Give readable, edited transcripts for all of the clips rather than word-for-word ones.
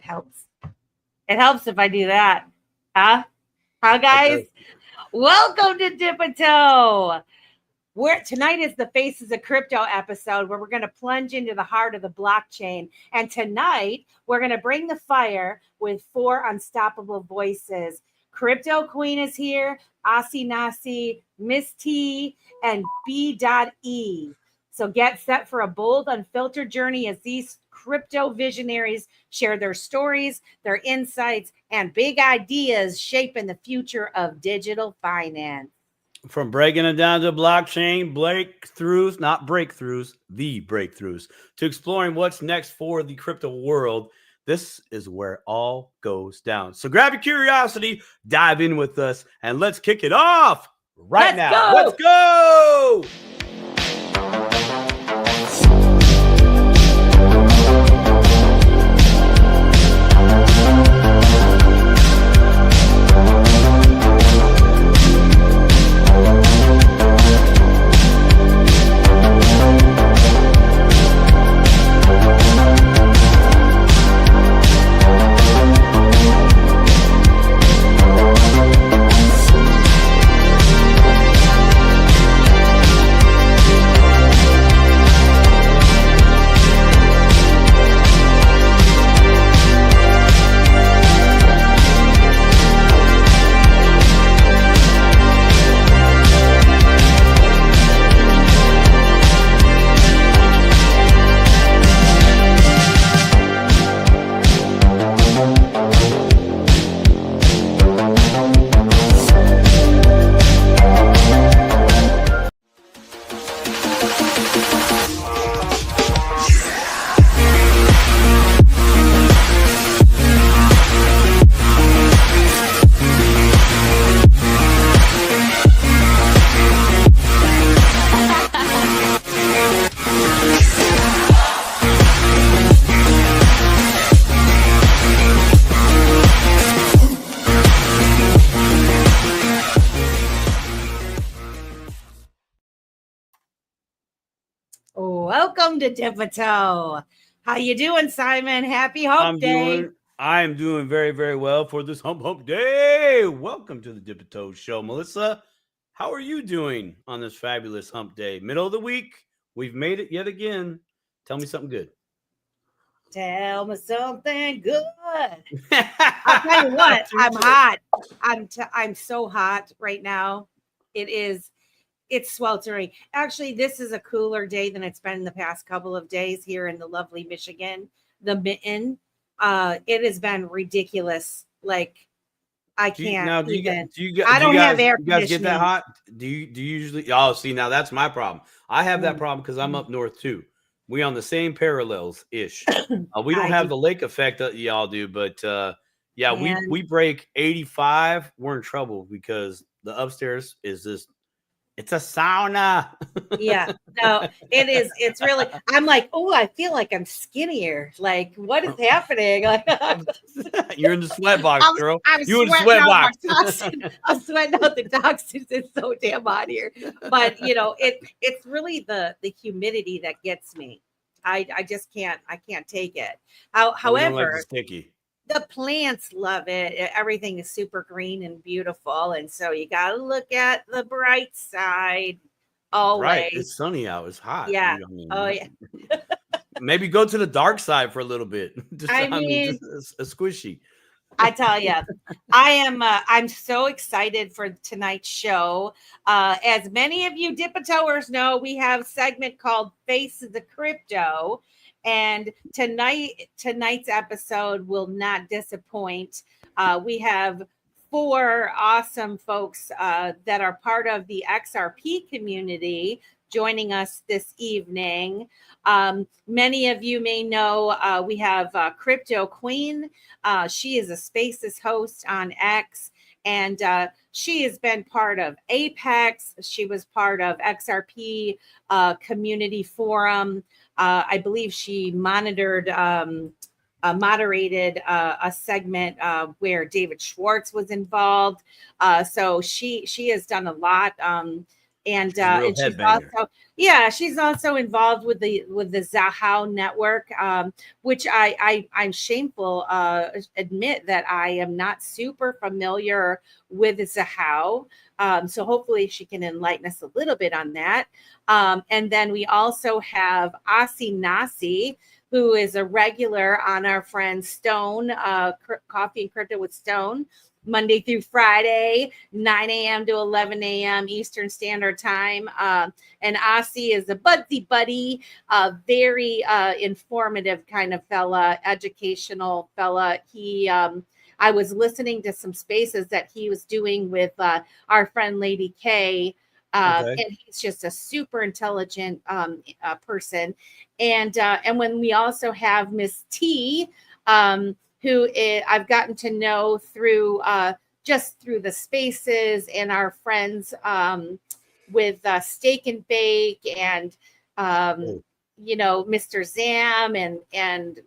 helps. It helps if I do that. Huh? How, guys? Okay. Welcome to Dip-a-Toe. Tonight is the Faces of Crypto episode where we're going to plunge into the heart of the blockchain. And tonight, we're going to bring the fire with 4 unstoppable voices. Crypto Queen is here, Asi Nasci, Miss T, and BdotE. So get set for a bold, unfiltered journey as these crypto visionaries share their stories, their insights, and big ideas shaping the future of digital finance. From breaking it down to blockchain breakthroughs, not breakthroughs, the breakthroughs, to exploring what's next for the crypto world, this is where it all goes down. So grab your curiosity, dive in with us, and let's kick it off right now. Let's go! Welcome to Dip-a-Toe. How you doing, Simon? Happy Hump Day. I am doing very, very well for this Hump Day. Welcome to the Dip-a-Toe Show. Melissa, how are you doing on this fabulous Hump Day? Middle of the week. We've made it yet again. Tell me something good. Tell me something good. I'll tell you what. I'm hot. I'm so hot right now. It's sweltering. Actually, this is a cooler day than it's been in the past couple of days here in the lovely Michigan. The Mitten. It has been ridiculous. Like, I can't I don't have air conditioning. You guys get that hot? Do you usually? Oh, see, now that's my problem. I have that problem because I'm up north too. We on the same parallels-ish. We don't have the lake effect that y'all do, but yeah, we break 85. We're in trouble because the upstairs is just. It's a sauna. Yeah, no, it is. It's really, I'm like, oh, I feel like I'm skinnier. Like, what is happening? Like, you're in the sweat box, girl. You're in the sweat box. I'm sweating out the toxins. It's so damn hot here. But, it's really the humidity that gets me. I just can't take it. However, like sticky. The plants love it. Everything is super green and beautiful. And so you got to look at the bright side always. Right. It's sunny out. It's hot. Yeah. Yeah. Maybe go to the dark side for a little bit. Just a squishy. I tell you, I'm so excited for tonight's show. As many of you Dip-a-Toers know, we have a segment called Faces of Crypto. And tonight's episode will not disappoint. We have 4 awesome folks that are part of the XRP community joining us this evening. Many of you may know we have Crypto Queen. She is a Spaces host on X. And she has been part of Apex. She was part of XRP Community Forum. I believe she moderated a segment where David Schwartz was involved. So she has done a lot and she's a real she's headbanger. she's also involved with the Zahao network, which I'm shameful admit that I am not super familiar with Zahao. So hopefully she can enlighten us a little bit on that. And then we also have Asi Nasci, who is a regular on our friend Stone, Coffee and Crypto with Stone, Monday through Friday, 9 a.m. to 11 a.m. Eastern Standard Time. And Asi is a Buzzy Buddy, a very informative kind of fella, educational fella. I was listening to some spaces that he was doing with our friend Lady K. And he's just a super intelligent person. And when we also have Miss T, who I've gotten to know through just through the spaces and our friends with Steak and Bake and Mr. Zam and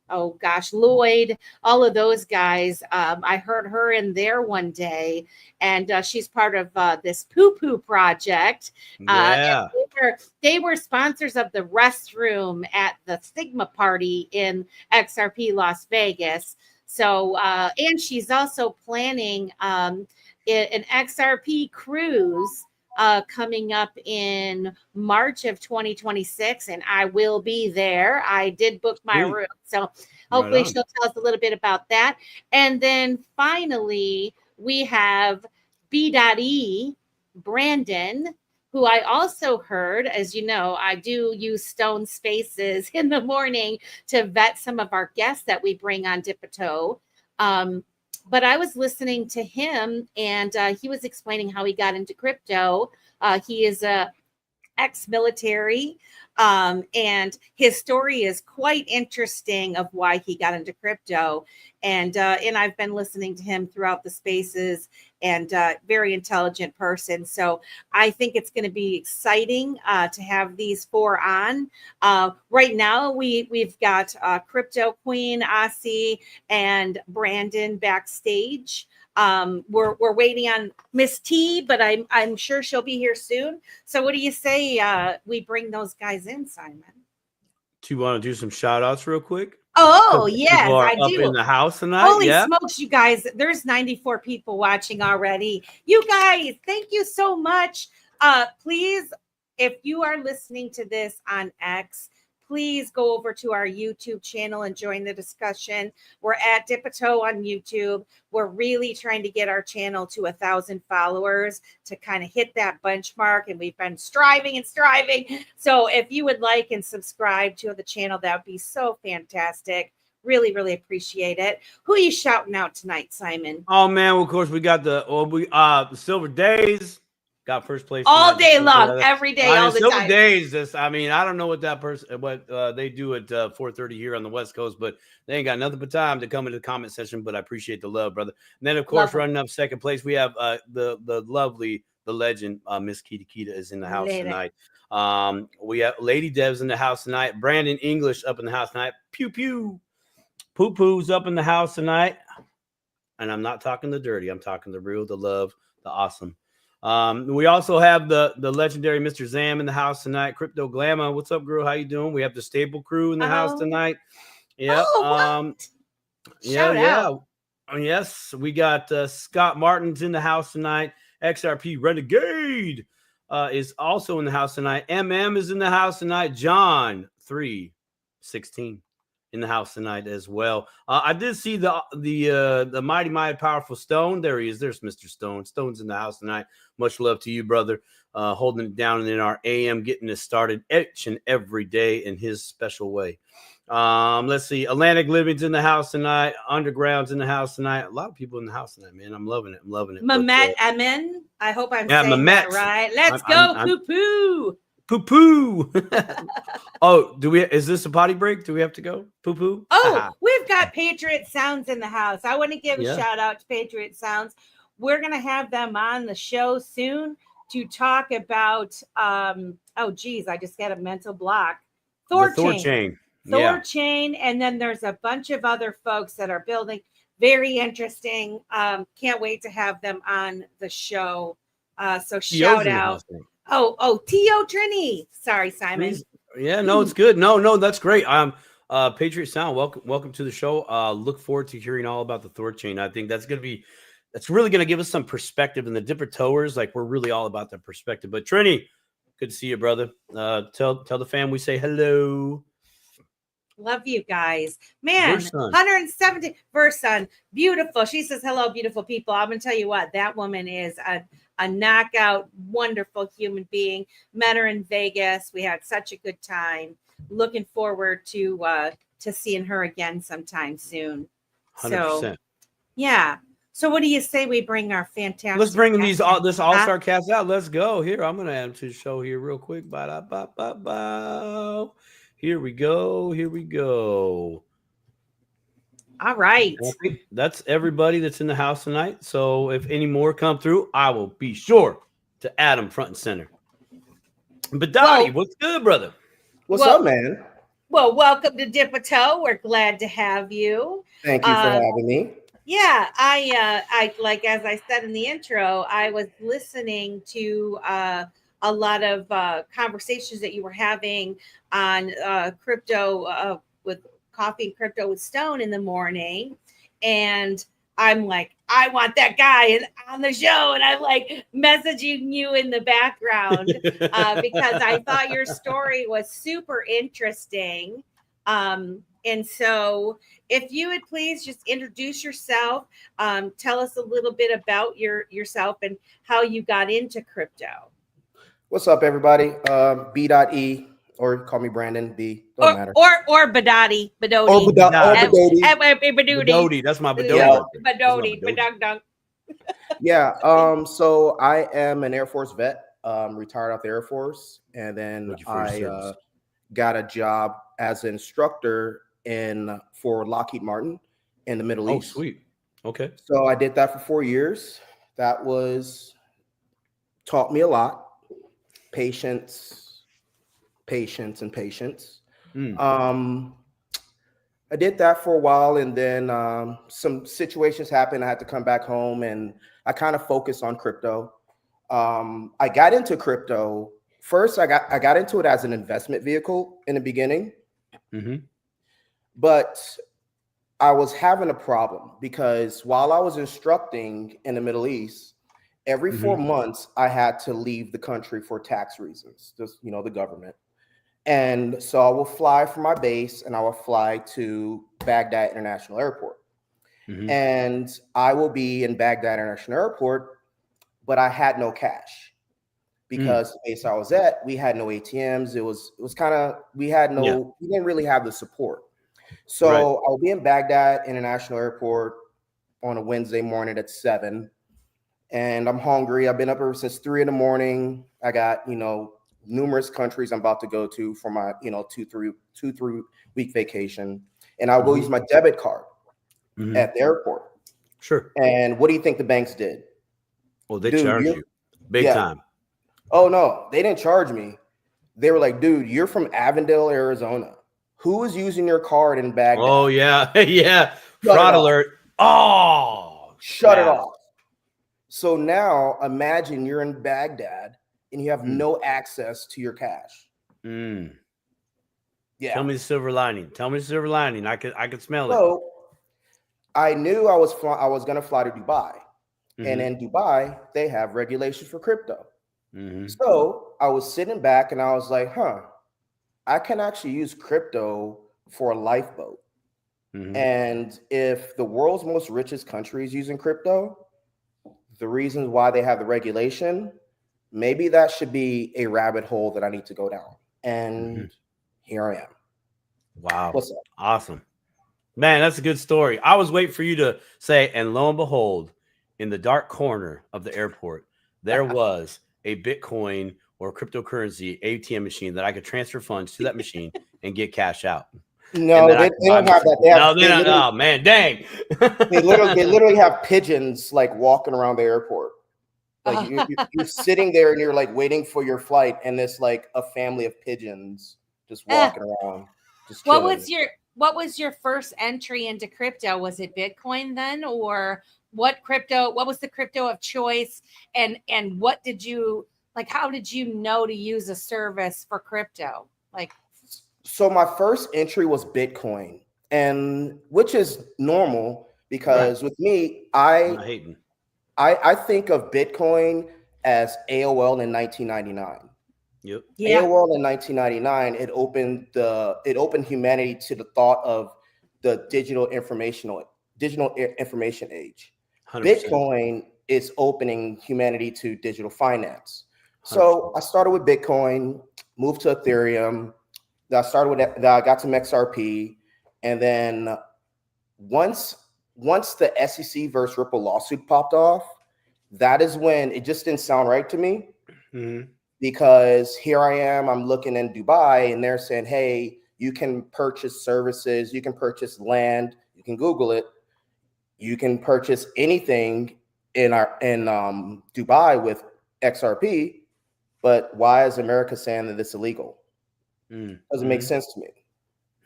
oh gosh, Lloyd, all of those guys. I heard her in there one day, and she's part of this Poo Poo project. Yeah. They were sponsors of the restroom at the Sigma party in XRP Las Vegas. So, and she's also planning an XRP cruise coming up in March of 2026, and I will be there. I did book my room, so hopefully she'll tell us a little bit about that. And then finally, we have BdotE, Brandon, who I also heard, as you know, I do use Stone Spaces in the morning to vet some of our guests that we bring on BdotE. But I was listening to him, and he was explaining how he got into crypto. He is a ex-military, and his story is quite interesting of why he got into crypto. And I've been listening to him throughout the spaces, and very intelligent person. So I think it's going to be exciting to have these four on. Right now, we've got Crypto Queen, Asi, and Brandon backstage. We're waiting on Miss T, but I'm sure she'll be here soon. So what do you say we bring those guys in, Simon? Do you want to do some shout outs real quick? Oh, yes, I do. Up in the house tonight. Holy smokes, you guys. There's 94 people watching already. You guys, thank you so much. Please, if you are listening to this on X, please go over to our YouTube channel and join the discussion. We're at BdotE on YouTube. We're really trying to get our channel to 1,000 followers to kind of hit that benchmark. And we've been striving and striving. So if you would like and subscribe to the channel, that would be so fantastic. Really, really appreciate it. Who are you shouting out tonight, Simon? Oh man, well, of course we got the Silver Days. Got first place all day long, every day, all the Silver time. Days. I don't know what that person, what they do at 4:30 here on the West Coast, but they ain't got nothing but time to come into the comment section. But I appreciate the love, brother. And then of course, running up second place, we have the lovely, the legend, Miss Kita is in the house tonight. We have Lady Dev's in the house tonight. Brandon English up in the house tonight. Pew pew. Poo Poo's up in the house tonight. And I'm not talking the dirty. I'm talking the real, the love, the awesome. We also have the legendary Mr. Zam in the house tonight. Crypto Glamour, what's up, girl? How you doing? We have the Stable Crew in the house tonight. Yeah. Shout out. Yes, we got Scott Martin's in the house tonight. XRP Renegade is also in the house tonight. MM is in the house tonight. John 316 in the house tonight as well. I did see the mighty powerful Stone. There he is. There's Mr. Stone. Stone's in the house tonight. Much love to you, brother. Holding it down in our AM, getting it started each and every day in his special way. Let's see. Atlantic Living's in the house tonight. Underground's in the house tonight. A lot of people in the house tonight, man. I'm loving it. Mamet Amen. I hope I'm saying that right. Let's go, Poo Poo. Poo Poo. Oh, is this a potty break? Do we have to go? Poo Poo. Oh, we've got Patriot Sounds in the house. I want to give a shout out to Patriot Sounds. We're going to have them on the show soon to talk about I just got a mental block. Thorchain. And then there's a bunch of other folks that are building. Very interesting. Can't wait to have them on the show. So Tio's shout in the out. house now. Oh, Tio Trini. Sorry, Simon. Yeah, no, it's good. No, that's great. Patriot Sound, welcome to the show. Look forward to hearing all about the Thor chain. I think that's really gonna give us some perspective. And the dipper towers, like we're really all about that perspective. But Trini, good to see you, brother. Tell the fam we say hello. Love you guys. Man, Versun. 170 Versun. Beautiful. She says, hello, beautiful people. I'm going to tell you what, that woman is a knockout, wonderful human being. Met her in Vegas. We had such a good time. Looking forward to seeing her again sometime soon. 100%. So, yeah. So what do you say we bring our fantastic... Let's bring this all-star cast out. Let's go. Here, I'm going to add them to the show here real quick. Here we go. All right. I think that's everybody that's in the house tonight. So if any more come through, I will be sure to add them front and center. But BdotE, what's good, brother? What's up, man? Well, welcome to Dip a Toe. We're glad to have you. Thank you for having me. Yeah, I like, as I said in the intro, I was listening to a lot of conversations that you were having on crypto with Coffee and Crypto with Stone in the morning. And I'm like, I want that guy on the show. And I'm like messaging you in the background because I thought your story was super interesting. And so if you would please just introduce yourself, tell us a little bit about yourself and how you got into crypto. What's up, everybody? BdotE, or call me Brandon B. Don't matter. Or BdotE. Or BdotE. That's my BdotE. BdotE. Yeah. So I am an Air Force vet, retired out the Air Force. And then I got a job as an instructor for Lockheed Martin in the Middle East. Oh, sweet. Okay. So I did that for 4 years. That taught me a lot. Patience. I did that for a while, and then some situations happened. I had to come back home, and I kind of focused on crypto. I got into crypto first. I got into it as an investment vehicle in the beginning, but I was having a problem because while I was instructing in the Middle East, every 4 months, I had to leave the country for tax reasons, just, the government. And so I will fly from my base and I will fly to Baghdad International Airport. And I will be in Baghdad International Airport, but I had no cash because the base I was at, we had no ATMs. It was kind of, we didn't really have the support. So I'll be in Baghdad International Airport on a Wednesday morning at 7. And I'm hungry. I've been up ever since 3 a.m. I got, numerous countries I'm about to go to for my, 2-3 week vacation. And I'll go use my debit card at the airport. Sure. And what do you think the banks did? Well, they charge you big time. Oh, no, they didn't charge me. They were like, dude, you're from Avondale, Arizona. Who is using your card in Baghdad? Oh, yeah. Yeah. Fraud alert. Oh, shut it off. So now imagine you're in Baghdad and you have no access to your cash. Yeah. Tell me the silver lining. I could smell it. So I knew I was going to fly to Dubai. And in Dubai, they have regulations for crypto. So I was sitting back and I was like, I can actually use crypto for a lifeboat. And if the world's most richest country is using crypto, the reasons why they have the regulation, maybe that should be a rabbit hole that I need to go down. And here I am. Wow. What's up? Awesome. Man, that's a good story. I was waiting for you to say, and lo and behold, in the dark corner of the airport, there was a Bitcoin or cryptocurrency ATM machine that I could transfer funds to that machine and get cash out. No, they don't have that. Oh man, dang! they literally have pigeons like walking around the airport. Like you're sitting there and you're like waiting for your flight, and it's like a family of pigeons just walking around. Just chilling. What was your first entry into crypto? Was it Bitcoin then, or what was the crypto of choice, and what did you like? How did you know to use a service for crypto? Like, so my first entry was Bitcoin, and which is normal because with me, I'm not hating. I think of Bitcoin as AOL in 1999. Yep. yeah, AOL in 1999, it opened humanity to the thought of the digital information age. 100%. Bitcoin is opening humanity to digital finance. So 100%. I started with Bitcoin, moved to Ethereum. I got to XRP, and then once the SEC versus Ripple lawsuit popped off, that is when it just didn't sound right to me. Mm-hmm. Because here I am, I'm looking in Dubai, and they're saying, hey, you can purchase services, you can purchase land, you can Google it, you can purchase anything in Dubai with XRP, but why is America saying that it's illegal? Doesn't make sense to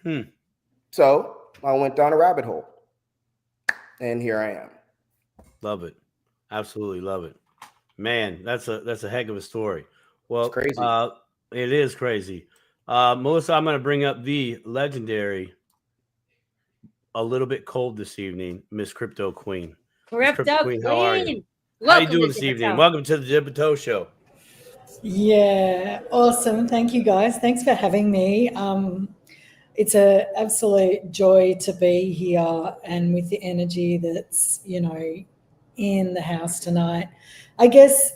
me. So I went down a rabbit hole, and here I am. Love it. Absolutely love it. Man, that's a heck of a story. Well, It's crazy. It is crazy. Melissa, I'm going to bring up the legendary, a little bit cold this evening, Miss Crypto Queen. Crypto Queen, how are you? Welcome how you doing this evening? Welcome to the BdotE show. Yeah, awesome. Thank you, guys. Thanks for having me. It's an absolute joy to be here and with the energy that's, in the house tonight. I guess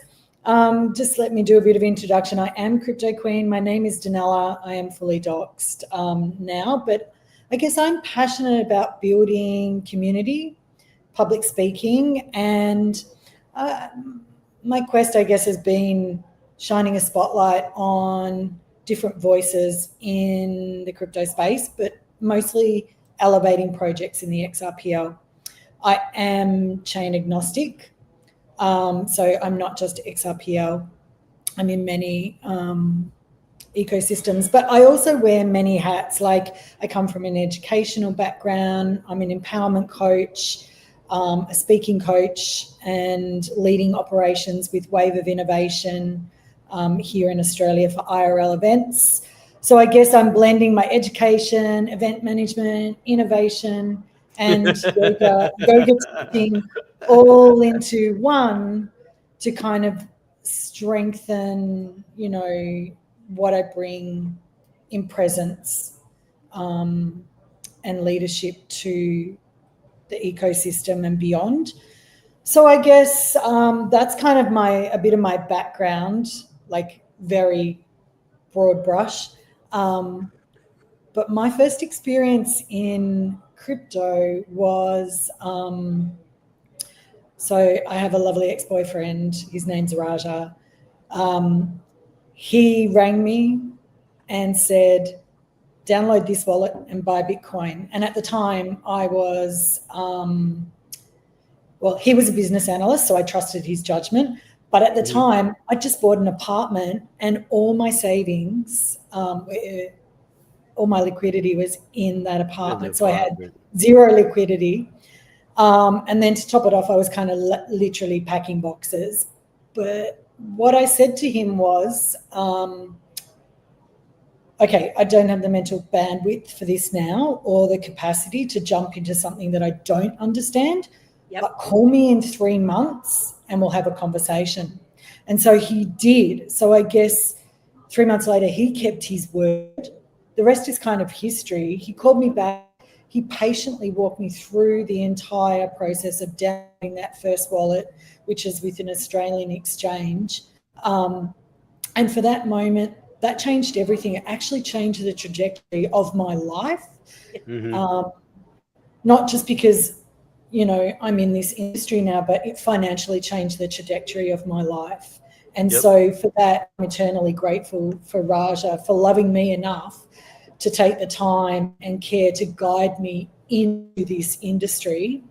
just let me do a bit of introduction. I am Crypto Queen. My name is Danella. I am fully doxed now, but I guess I'm passionate about building community, public speaking, and my quest, I guess, has been shining a spotlight on different voices in the crypto space, but mostly elevating projects in the XRPL. I am chain agnostic, so I'm not just XRPL. I'm in many ecosystems, but I also wear many hats. Like, I come from an educational background. I'm an empowerment coach, a speaking coach, and leading operations with Wave of Innovation here in Australia for IRL events. So I guess I'm blending my education, event management, innovation, and yoga teaching all into one to kind of strengthen, what I bring in presence and leadership to the ecosystem and beyond. So I guess that's kind of a bit of my background, like very broad brush. But my first experience in crypto was, so I have a lovely ex-boyfriend. His name's Raja. He rang me and said, download this wallet and buy Bitcoin. And at the time I was, he was a business analyst, so I trusted his judgment. But at the time, I just bought an apartment, and all my savings, all my liquidity was in that apartment. So I had zero liquidity. And then to top it off, I was kind of literally packing boxes. But what I said to him was, okay, I don't have the mental bandwidth for this now, or the capacity to jump into something that I don't understand. Yep. But call me in 3 months and we'll have a conversation. And so he did. So I guess 3 months later, he kept his word. The rest is kind of history. He called me back. He patiently walked me through the entire process of downloading that first wallet, which is with an Australian exchange. And for that moment, that changed everything. It actually changed the trajectory of my life. Not just because, I'm in this industry now, but it financially changed the trajectory of my life. And so for that, I'm eternally grateful for Raja for loving me enough to take the time and care to guide me into this industry.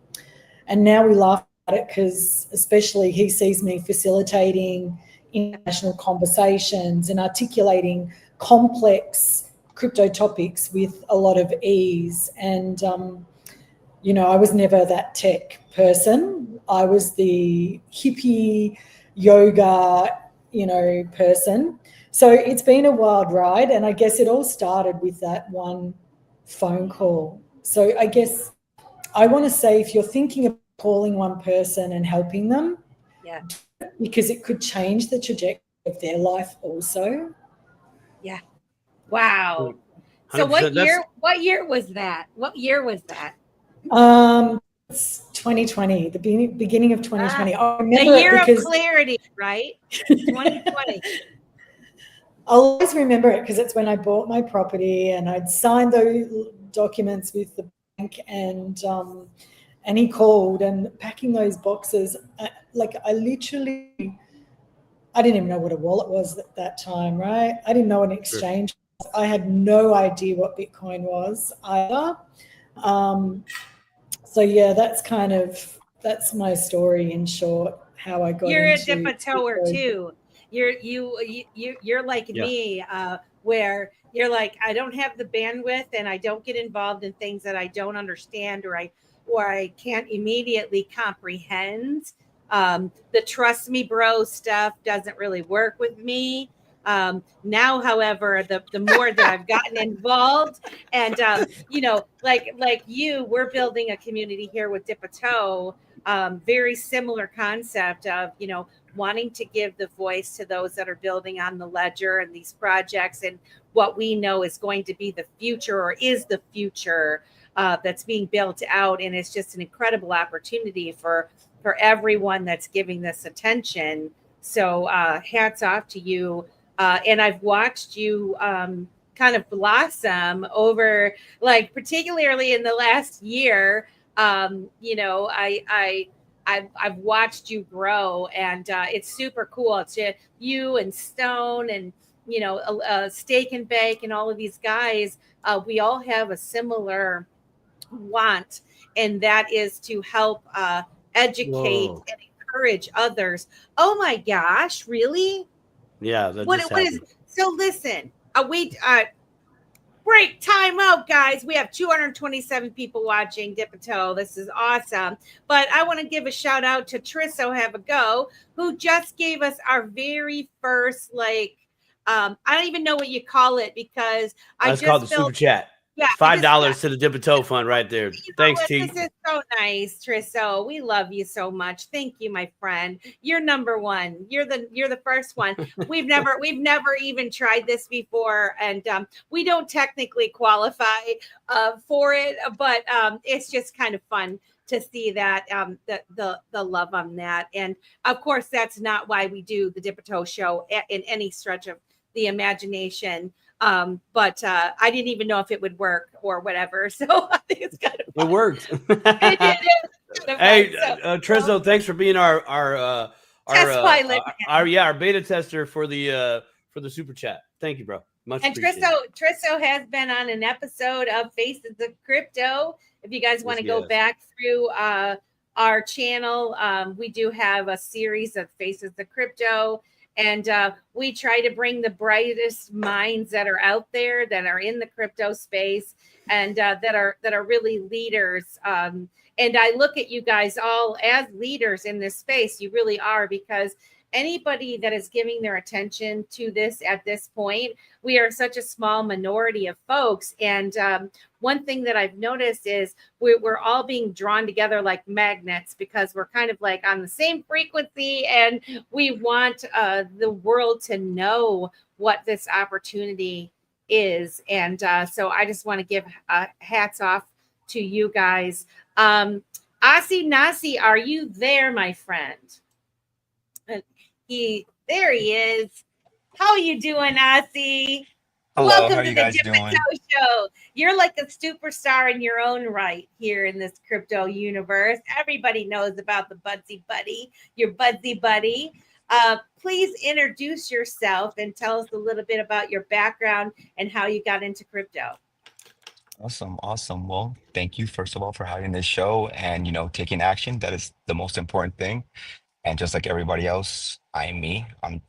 And now we laugh at it because especially he sees me facilitating international conversations and articulating complex crypto topics with a lot of ease. And, I was never that tech person. I was the hippie yoga, person. So it's been a wild ride, and I guess it all started with that one phone call. So I guess I want to say, if you're thinking of calling one person and helping them, Yeah. because it could change the trajectory of their life also. Yeah. Wow. So 100%. what year was that? What year was that? It's 2020, the beginning of 2020. I The remember year it of because clarity, right? 2020. I'll always remember it because it's when I bought my property and I'd signed those documents with the bank, and he called, and packing those boxes, like I didn't even know what a wallet was at that time, right? I didn't know an exchange. Sure. I had no idea what Bitcoin was either. So yeah, that's my story in short, how I got You're into a diptoer too. You're like me, where you're like, I don't have the bandwidth and I don't get involved in things that I don't understand or I can't immediately comprehend. The trust me bro stuff doesn't really work with me. Now, however, the more that I've gotten involved, and like you, we're building a community here with Dipito. Very similar concept of wanting to give the voice to those that are building on the ledger and these projects and what we know is going to be the future or is the future that's being built out. And it's just an incredible opportunity for everyone that's giving this attention. So hats off to you. And I've watched you kind of blossom over, like, particularly in the last year. I've watched you grow, and it's super cool. It's you and Stone and Steak and Bake and all of these guys. We all have a similar want, and that is to help educate and encourage others. Oh my gosh, really? Yeah, What is so? Listen, break time out, guys. We have 227 people watching Dipito. This is awesome. But I want to give a shout out to Triso Have a Go, who just gave us our very first, I don't even know what you call it, because That's called the super chat. Yeah, $5 to the Dipito fund right there. Thanks, T. This is so nice, Triso. We love you so much. Thank you, my friend. You're number one. You're the first one. We've never even tried this before, and we don't technically qualify for it, but it's just kind of fun to see that the love on that. And of course, that's not why we do the Dipito show in any stretch of the imagination. But I didn't even know if it would work or whatever. So I think it's kind of fun. It worked. Hey, Triso, thanks for being our test pilot. Our beta tester for the super chat. Thank you, bro. Much appreciated. Triso has been on an episode of Faces of Crypto. If you guys want to go back through our channel, we do have a series of Faces of Crypto. And we try to bring the brightest minds that are out there, that are in the crypto space, and that are really leaders. And I look at you guys all as leaders in this space. You really are, because anybody that is giving their attention to this at this point, we are such a small minority of folks. And one thing that I've noticed is we're all being drawn together like magnets, because we're kind of like on the same frequency, and we want the world to know what this opportunity is. And so I just want to give hats off to you guys. Asi Nasci, are you there, my friend? There he is. How are you doing, Asi? Hello, welcome how are to you the guys Dipito doing? Show. You're like a superstar in your own right here in this crypto universe. Everybody knows about the Buzzy Buddy, your Buzzy Buddy. Please introduce yourself and tell us a little bit about your background and how you got into crypto. Awesome. Well, thank you, first of all, for having this show and, taking action. That is the most important thing. And just like everybody else, I am me.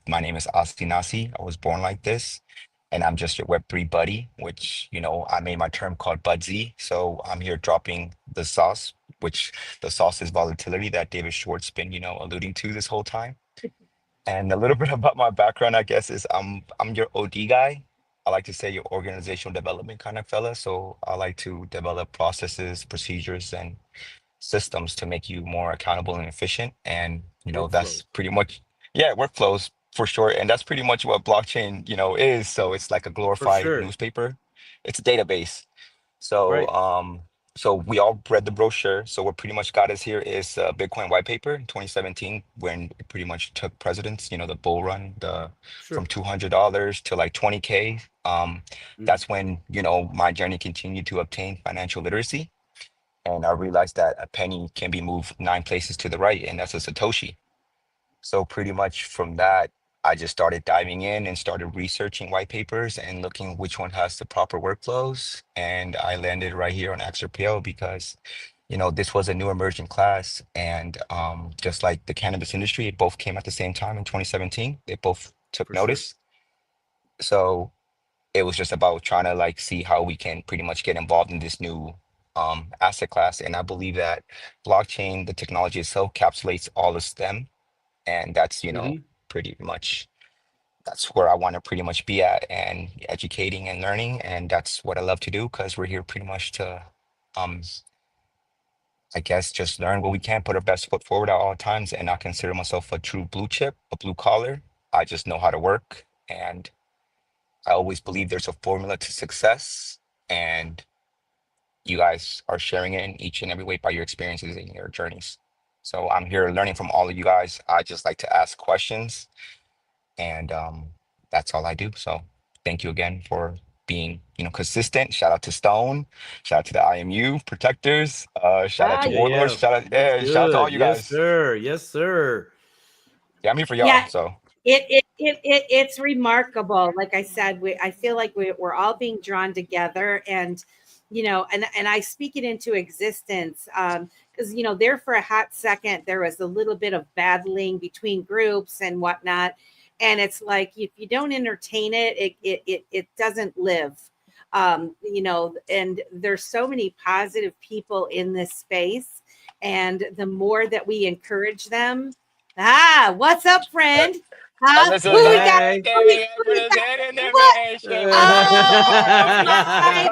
My name is Asi Nasci. I was born like this. and I'm just your Web3 buddy, which, I made my term called Buzzy. So I'm here dropping the sauce, which the sauce is volatility that David Schwartz been, alluding to this whole time. And a little bit about my background, I guess, is I'm your OD guy. I like to say your organizational development kind of fella. So I like to develop processes, procedures, and systems to make you more accountable and efficient. And, that's Workflows. pretty much, yeah, workflows for sure. And that's pretty much what blockchain, is. So it's like a For glorified sure. newspaper. It's a database. So, Right. so we all read the brochure. So what pretty much got us here is a Bitcoin white paper in 2017, when it pretty much took precedence, the bull run, from Sure. $200 to like 20K. Mhm. That's when, my journey continued to obtain financial literacy. And I realized that a penny can be moved 9 places to the right, and that's a Satoshi. So pretty much from that, I just started diving in and started researching white papers and looking which one has the proper workflows. And I landed right here on XRPL because, this was a new emerging class. And just like the cannabis industry, it both came at the same time in 2017. They both took For sure. notice. So it was just about trying to like see how we can pretty much get involved in this new asset class. And I believe that blockchain, the technology itself, encapsulates all of STEM, and that's Hmm. pretty much that's where I want to pretty much be at, and educating and learning, and that's what I love to do because we're here pretty much to um I guess just learn what we can, put our best foot forward at all times, and not consider myself a true blue chip, a blue collar. I just know how to work, and I always believe there's a formula to success, and you guys are sharing it in each and every way by your experiences and your journeys. So I'm here learning from all of you guys. I just like to ask questions, and that's all I do. So thank you again for being, consistent. Shout out to Stone. Shout out to the IMU protectors. Shout out Ah, to Yeah, Warlord. yeah. Shout out, That's yeah, shout out to all good. you Yes, guys. sir. Yes, sir. Yeah, I'm here for y'all. yeah. So It's remarkable. Like I said, I feel like we're all being drawn together, and and I speak it into existence. Because there for a hot second there was a little bit of battling between groups and whatnot, and it's like if you don't entertain it, it doesn't live. And there's so many positive people in this space, and the more that we encourage them. What's up, friend? this Who is we got? Hey. Who we got? in there, What? man. Shit, we got Oh my hey,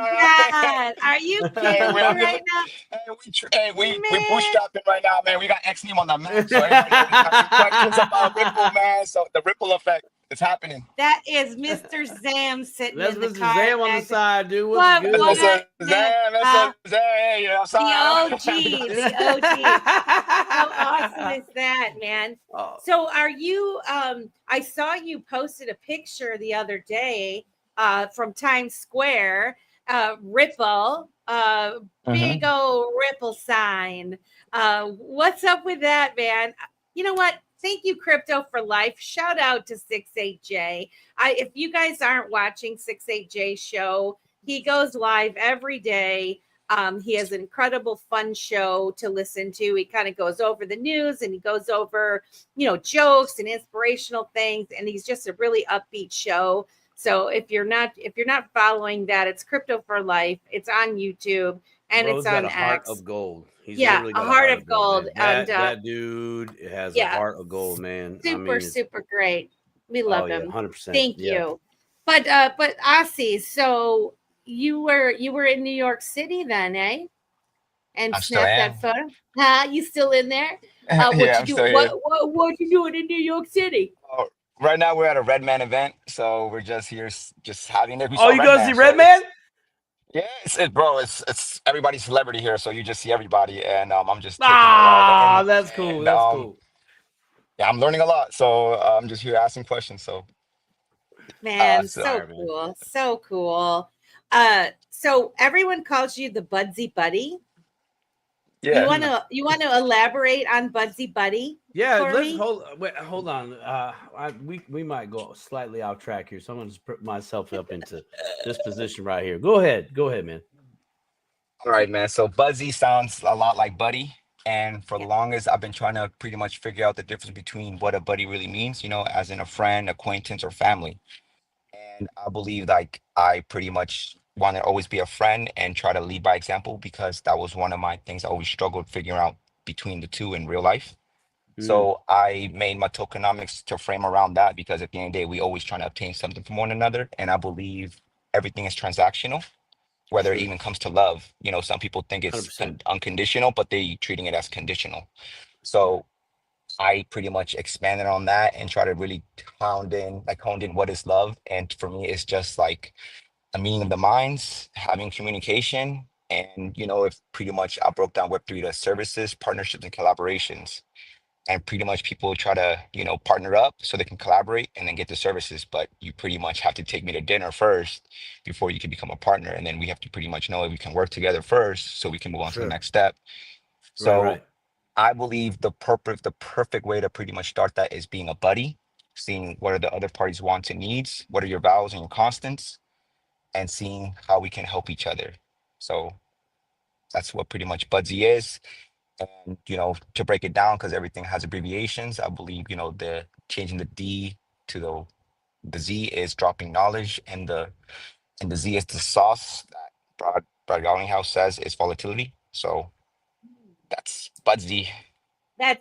God. Are you kidding me I'm just, right now? we Man, bootstrapping right now, man. We got X name on the map, so everybody always asking questions about Ripple, man. So the ripple effect is happening. that is Mr. Zam sitting That's in the Mr. car Zam on the next. side, dude. What's What, good? man? That's a Zay, I'm The sorry. OG, the OG. How awesome is that, man? Oh, So are you I saw you posted a picture the other day from Times Square, Ripple, big Mhm. old Ripple sign. What's up with that, man? You know what? Thank you, Crypto for Life. Shout out to 68J. If you guys aren't watching 68J show, he goes live every day. He has an incredible fun show to listen to. He kind of goes over the news and he goes over, jokes and inspirational things. And he's just a really upbeat show. So if you're not following that, it's Crypto for Life. It's on YouTube and it's bro's got on a heart X. of gold. He's Yeah, literally a got a heart heart of of gold, gold. man. And That dude has a yeah, heart of gold, man. I super, mean, it's super great. We oh love yeah, him. 100%. Thank Yeah. you. But Asi, so you were in New York City then, eh? And I still snap that am. photo. You still in there? What Yeah, you I'm do? still here. What you doing in New York City? Oh, right now we're at a Redman event, so we're just here, just having it. We Oh, saw you go see Redman, so Redman? bro, it's everybody's celebrity here, so you just see everybody, and I'm just taking it all in, That's cool. and That's cool. yeah, I'm learning a lot, so I'm just here asking questions. So, Man, so so Fire, man. cool. So cool. So everyone calls you the Buzzy Buddy. yeah, You want to elaborate on Buzzy Buddy Yeah, for let's me? hold on. We might go slightly off track here, so I'm gonna just put myself up into this position right here. Go ahead, man. all right, man. So Buzzy sounds a lot like buddy. And for the Yeah. longest, I've been trying to pretty much figure out the difference between what a buddy really means, as in a friend, acquaintance, or family. And I believe like I pretty much want to always be a friend and try to lead by example, because that was one of my things I always struggled figuring out between the two in real life. Mm, So I made my tokenomics to frame around that, because at the end of the day, we always trying to obtain something from one another. And I believe everything is transactional, whether it sure. even comes to love. You know, some people think it's 100%. unconditional, but they treating it as conditional. So I pretty much expanded on that and try to really honed in what is love. And for me, it's just like a meeting of the minds, having communication. And, you know, if pretty much I broke down Web3 to services, partnerships, and collaborations. And pretty much people try to, you know, partner up so they can collaborate and then get the services. But you pretty much have to take me to dinner first before you can become a partner. And then we have to pretty much know if we can work together first so we can move on to the Sure. next step. Right, So right. I believe the perfect way to pretty much start that is being a buddy, seeing what are the other parties' wants and needs, what are your vows and your constants, and seeing how we can help each other. So that's what pretty much Budsy is. And you know, to break it down, because everything has abbreviations, I believe, you know, the changing the D to the Z is dropping knowledge, and the Z is the sauce that Broad House says is volatility. So that's Budsy. Fire,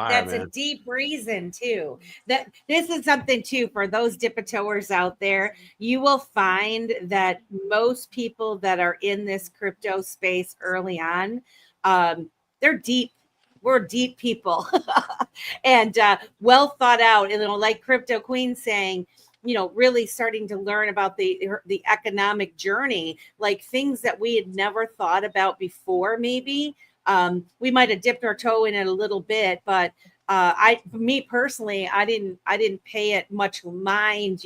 That's a man. deep reason too. That this is something too for those diptoers out there. You will find that most people that are in this crypto space early on, they're deep. We're deep people, and well thought out. And like Crypto Queen saying, really starting to learn about the economic journey, like things that we had never thought about before, maybe we might have dipped our toe in it a little bit, but me personally, I didn't pay it much mind.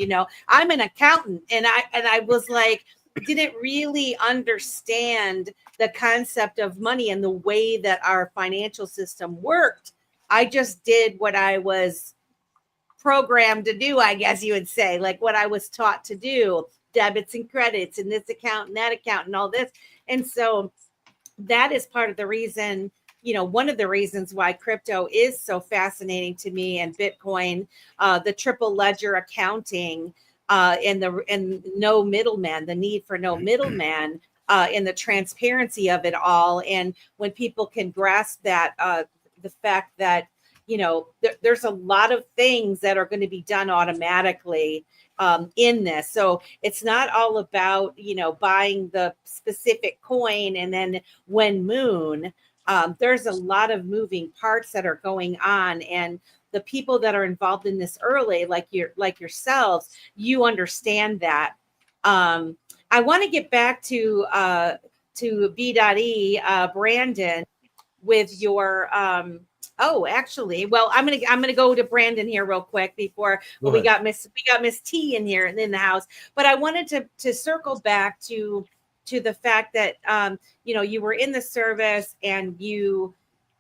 I'm an accountant, and I was like, didn't really understand the concept of money and the way that our financial system worked. I just did what I was programmed to do, I guess you would say, like what I was taught to do, debits and credits, and this account and that account and all this. And so that is part of the reason, one of the reasons why crypto is so fascinating to me, and Bitcoin, the triple ledger accounting, and no middleman, the need for no middleman, and the transparency of it all. And when people can grasp that, the fact that, there's a lot of things that are going to be done automatically in this. So it's not all about, buying the specific coin and then when moon. There's a lot of moving parts that are going on, and the people that are involved in this early, like yourselves, you understand that. I want to get back to BdotE, Brandon, with your actually, well, I'm gonna go to Brandon here real quick before we got Miss T in here and in the house. But I wanted to circle back to the fact that you were in the service and you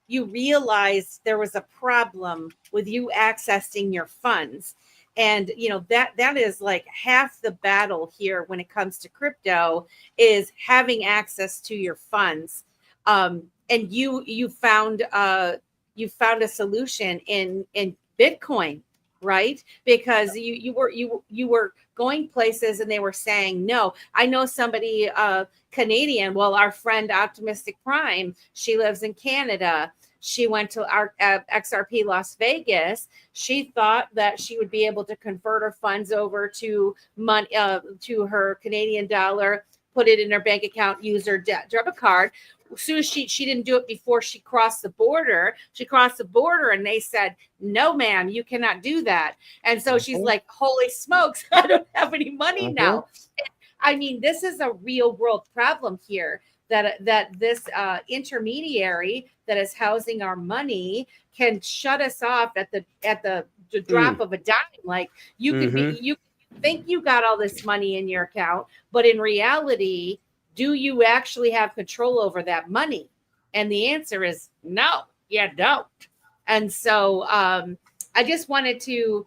realized there was a problem with you accessing your funds. And that is like half the battle here when it comes to crypto, is having access to your funds. And you found a solution in Bitcoin, right? Because you were going places and they were saying, no, I know somebody Canadian. Well, our friend Optimistic Prime, she lives in Canada. She went to our XRP Las Vegas. She thought that she would be able to convert her funds over to money, to her Canadian dollar, put it in her bank account, use her debit card. As soon as she didn't do it before she crossed the border. She crossed the border and they said, no, ma'am, you cannot do that. And so she's like, holy smokes, I don't have any money now. I mean, this is a real world problem here, that this intermediary that is housing our money can shut us off at the drop of a dime. Like you could be, you think you got all this money in your account, but in reality, do you actually have control over that money? And the answer is no, you don't. And so I just wanted to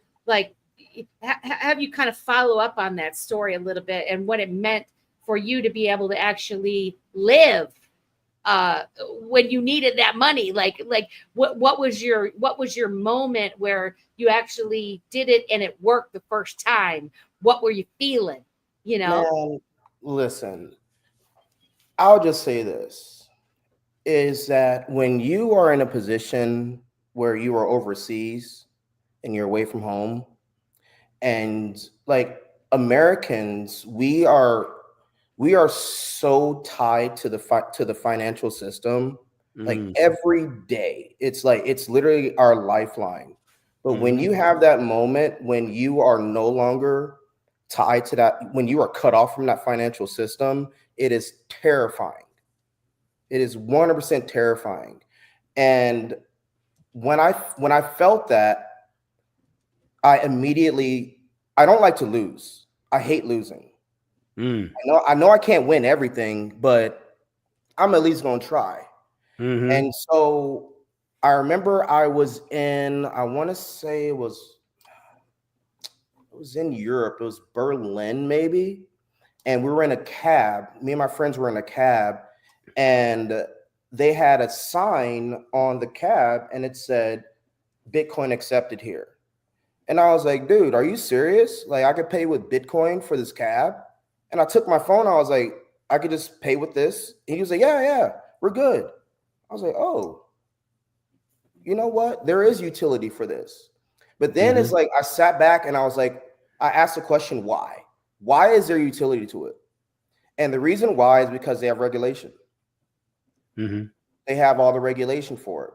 have you kind of follow up on that story a little bit and what it meant for you to be able to actually live when you needed that money. Like what was your moment where you actually did it and it worked the first time, what were you feeling? You know? Man, listen, I'll just say this, is that when you are in a position where you are overseas and you're away from home, and like Americans, we are so tied to the financial system. Like every day, it's like it's literally our lifeline. But when you have that moment when you are no longer tied to that, when you are cut off from that financial system, it is terrifying. It is 100% terrifying. And when I felt that, I don't like to lose. I hate losing. I know I can't win everything, but I'm at least gonna try. And so I remember I was in, I want to say it was in Europe. It was Berlin, maybe. And we were in a cab. Me and my friends were in a cab, and they had a sign on the cab, and it said, "Bitcoin accepted here." And I was like, dude, are you serious? Like, I could pay with Bitcoin for this cab? And I took my phone. I was like, I could just pay with this. And he was like, yeah, we're good. I was like, oh, you know what? There is utility for this. But then it's like, I sat back and I was like, I asked the question, why? Why is there utility to it? And the reason why is because they have regulation. They have all the regulation for it.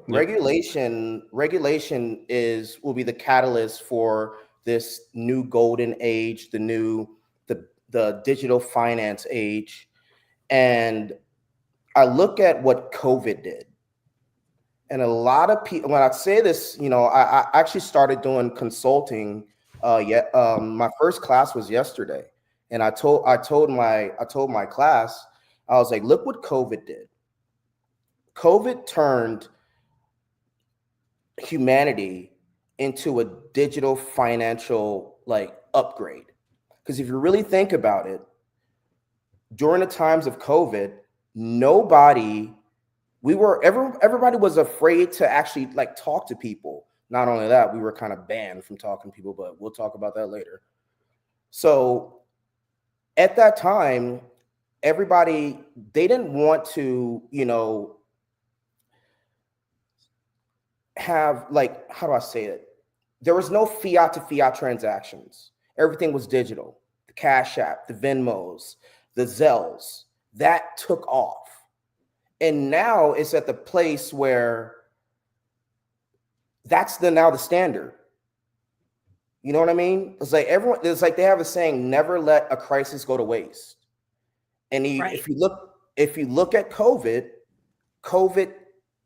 Regulation will be the catalyst for this new golden age, the digital finance age. And I look at what COVID did. And a lot of people, when I say this, I actually started doing consulting. My first class was yesterday. And I told my class, I was like, look what COVID did. COVID turned humanity into a digital financial upgrade. Because if you really think about it, during the times of COVID, everybody was afraid to actually talk to people. Not only that, we were kind of banned from talking to people, but we'll talk about that later. So at that time, they didn't want to, have how do I say it? There was no fiat to fiat transactions. Everything was digital. The Cash App, the Venmos, the Zells, that took off. And now it's at the place where that's now the standard. You know what I mean? It's like they have a saying, never let a crisis go to waste. And if you look at COVID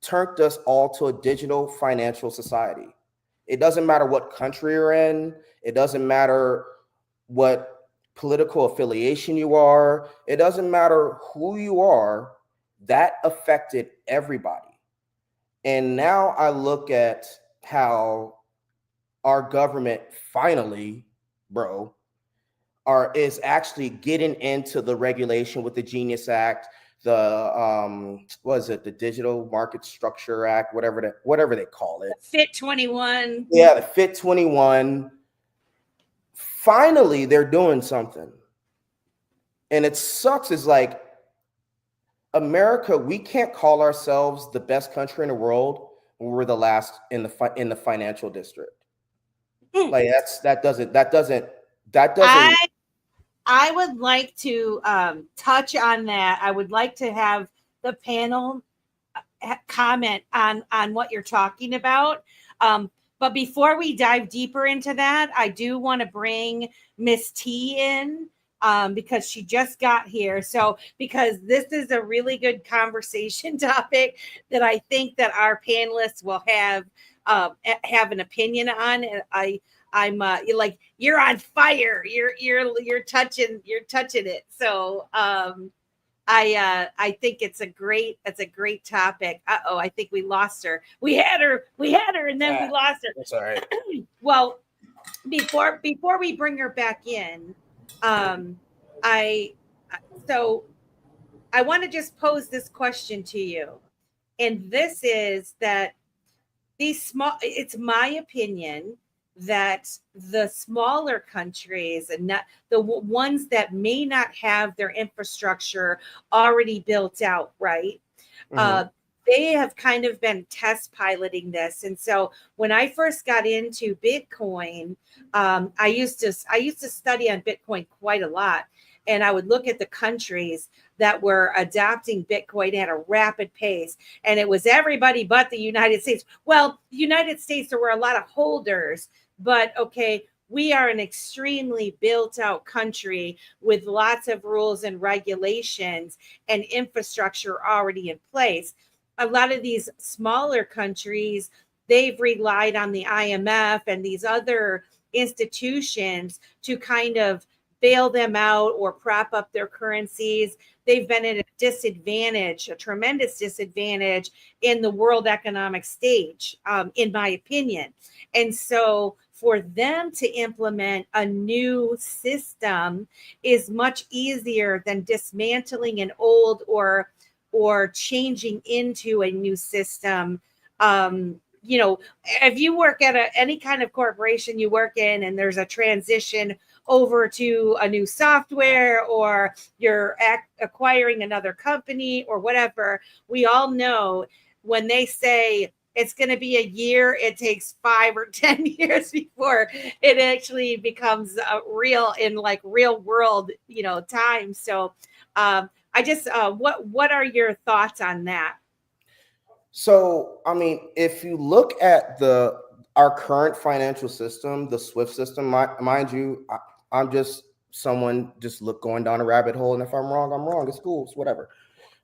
turned us all to a digital financial society. It doesn't matter what country you're in. It doesn't matter what political affiliation you are. It doesn't matter who you are. That affected everybody. And now I look at how our government finally, is actually getting into the regulation with the Genius Act, the Digital Market Structure Act, whatever they call it. Fit 21. Yeah, the Fit 21. Finally, they're doing something. And it sucks is America, we can't call ourselves the best country in the world when we're the last in the financial district. That doesn't. I would like to touch on that. I would like to have the panel comment on what you're talking about. But before we dive deeper into that, I do want to bring Miss T in because she just got here. So because this is a really good conversation topic that I think that our panelists will have an opinion on. And I'm you're on fire. You're touching it. So I think it's a great topic. I think we lost her. We had her, and then we lost her. That's all right. Well, before we bring her back in, I want to just pose this question to you, and this is that it's my opinion that the smaller countries and not the ones that may not have their infrastructure already built out, right? They have kind of been test piloting this. And so when I first got into Bitcoin, I used to study on Bitcoin quite a lot. And I would look at the countries that were adopting Bitcoin at a rapid pace. And it was everybody but the United States. Well, the United States, there were a lot of holders, but okay, we are an extremely built out country with lots of rules and regulations and infrastructure already in place. A lot of these smaller countries, they've relied on the IMF and these other institutions to kind of bail them out or prop up their currencies. They've been at a disadvantage, a tremendous disadvantage in the world economic stage, in my opinion. And so for them to implement a new system is much easier than dismantling an old or changing into a new system. You know, if you work at any kind of corporation you work in and there's a transition over to a new software or you're acquiring another company or whatever, we all know when they say it's going to be a year, it takes 5 or 10 years before it actually becomes real in like real world, you know, time. So I just, what are your thoughts on that? So, I mean, if you look at our current financial system, the SWIFT system, mind you, I'm just someone going down a rabbit hole, and if I'm wrong, I'm wrong. It's cool, it's whatever.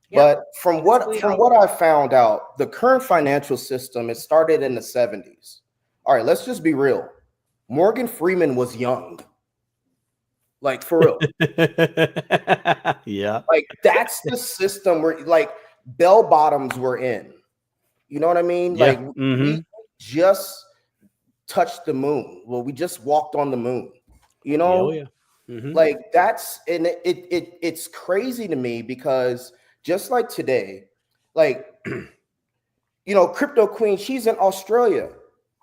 Yep. But from what I found out, the current financial system, it started in the 70s. All right, let's just be real. Morgan Freeman was young. Like, for real. Yeah. Like, that's the system where, like, bell bottoms were in. You know what I mean? Yeah. Like, we just touched the moon. Well, we just walked on the moon. You know? Oh, yeah. Like, that's, and it's crazy to me because just like today, like, you know, Crypto Queen, she's in Australia.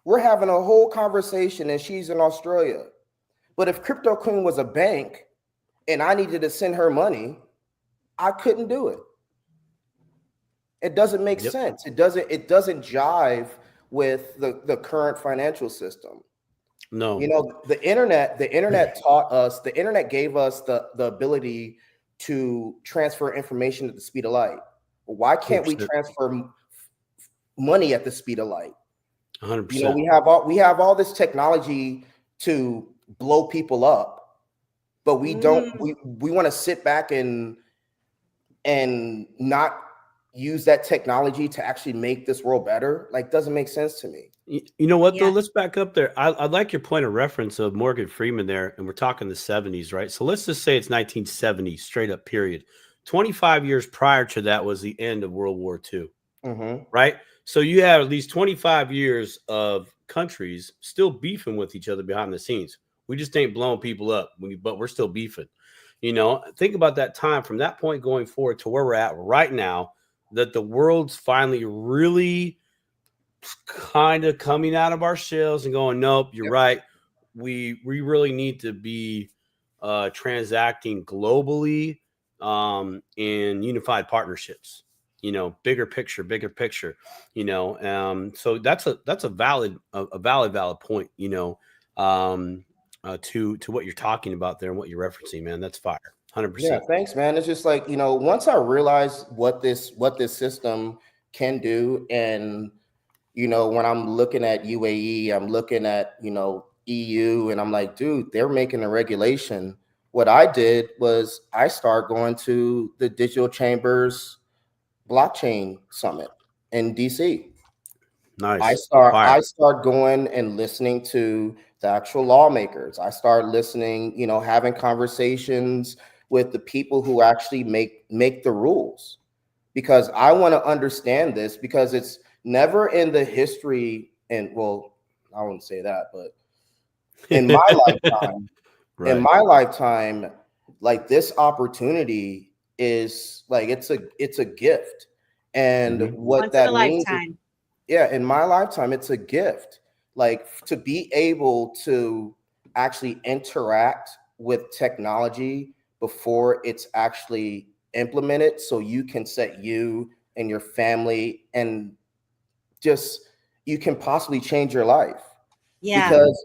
We're having a whole conversation and she's in Australia. But if Crypto Queen was a bank and I needed to send her money, I couldn't do it. It doesn't make sense. It doesn't jive with the current financial system. No. You know, the internet taught us, the internet gave us the ability to transfer information at the speed of light. Why can't we transfer money at the speed of light? 100%. You know, we have all this technology to blow people up, but we don't. We want to sit back and not use that technology to actually make this world better. Like, doesn't make sense to me. You know what, though? Let's back up there. I like your point of reference of Morgan Freeman there, and we're talking the 70s, right? So let's just say it's 1970, straight up period. 25 years prior to that was the end of World War II, right? So you have at least 25 years of countries still beefing with each other behind the scenes. We just ain't blowing people up, but we're still beefing. You know, think about that time from that point going forward to where we're at right now, that the world's finally really kind of coming out of our shells and going, nope, you're right. We really need to be transacting globally in unified partnerships, you know, bigger picture, you know. So that's a valid point, you know, to what you're talking about there and what you're referencing, man. That's fire. 100%. Yeah, thanks, man. It's just like, you know, once I realized what this system can do, and you know, when I'm looking at UAE, I'm looking at, you know, EU, and I'm like, dude, they're making a regulation. What I did was I started going to the Digital Chambers Blockchain Summit in DC. Nice. I start going and listening to the actual lawmakers. I start listening, you know, having conversations with the people who actually make the rules, because I want to understand this, because it's never in the history, and well, I wouldn't say that, but in my lifetime, in my lifetime, like, this opportunity is like, it's a gift. And what that means, in my lifetime, it's a gift. like to be able to actually interact with technology before it's actually implemented, so you can set you and your family and just you can possibly change your life. Yeah. Because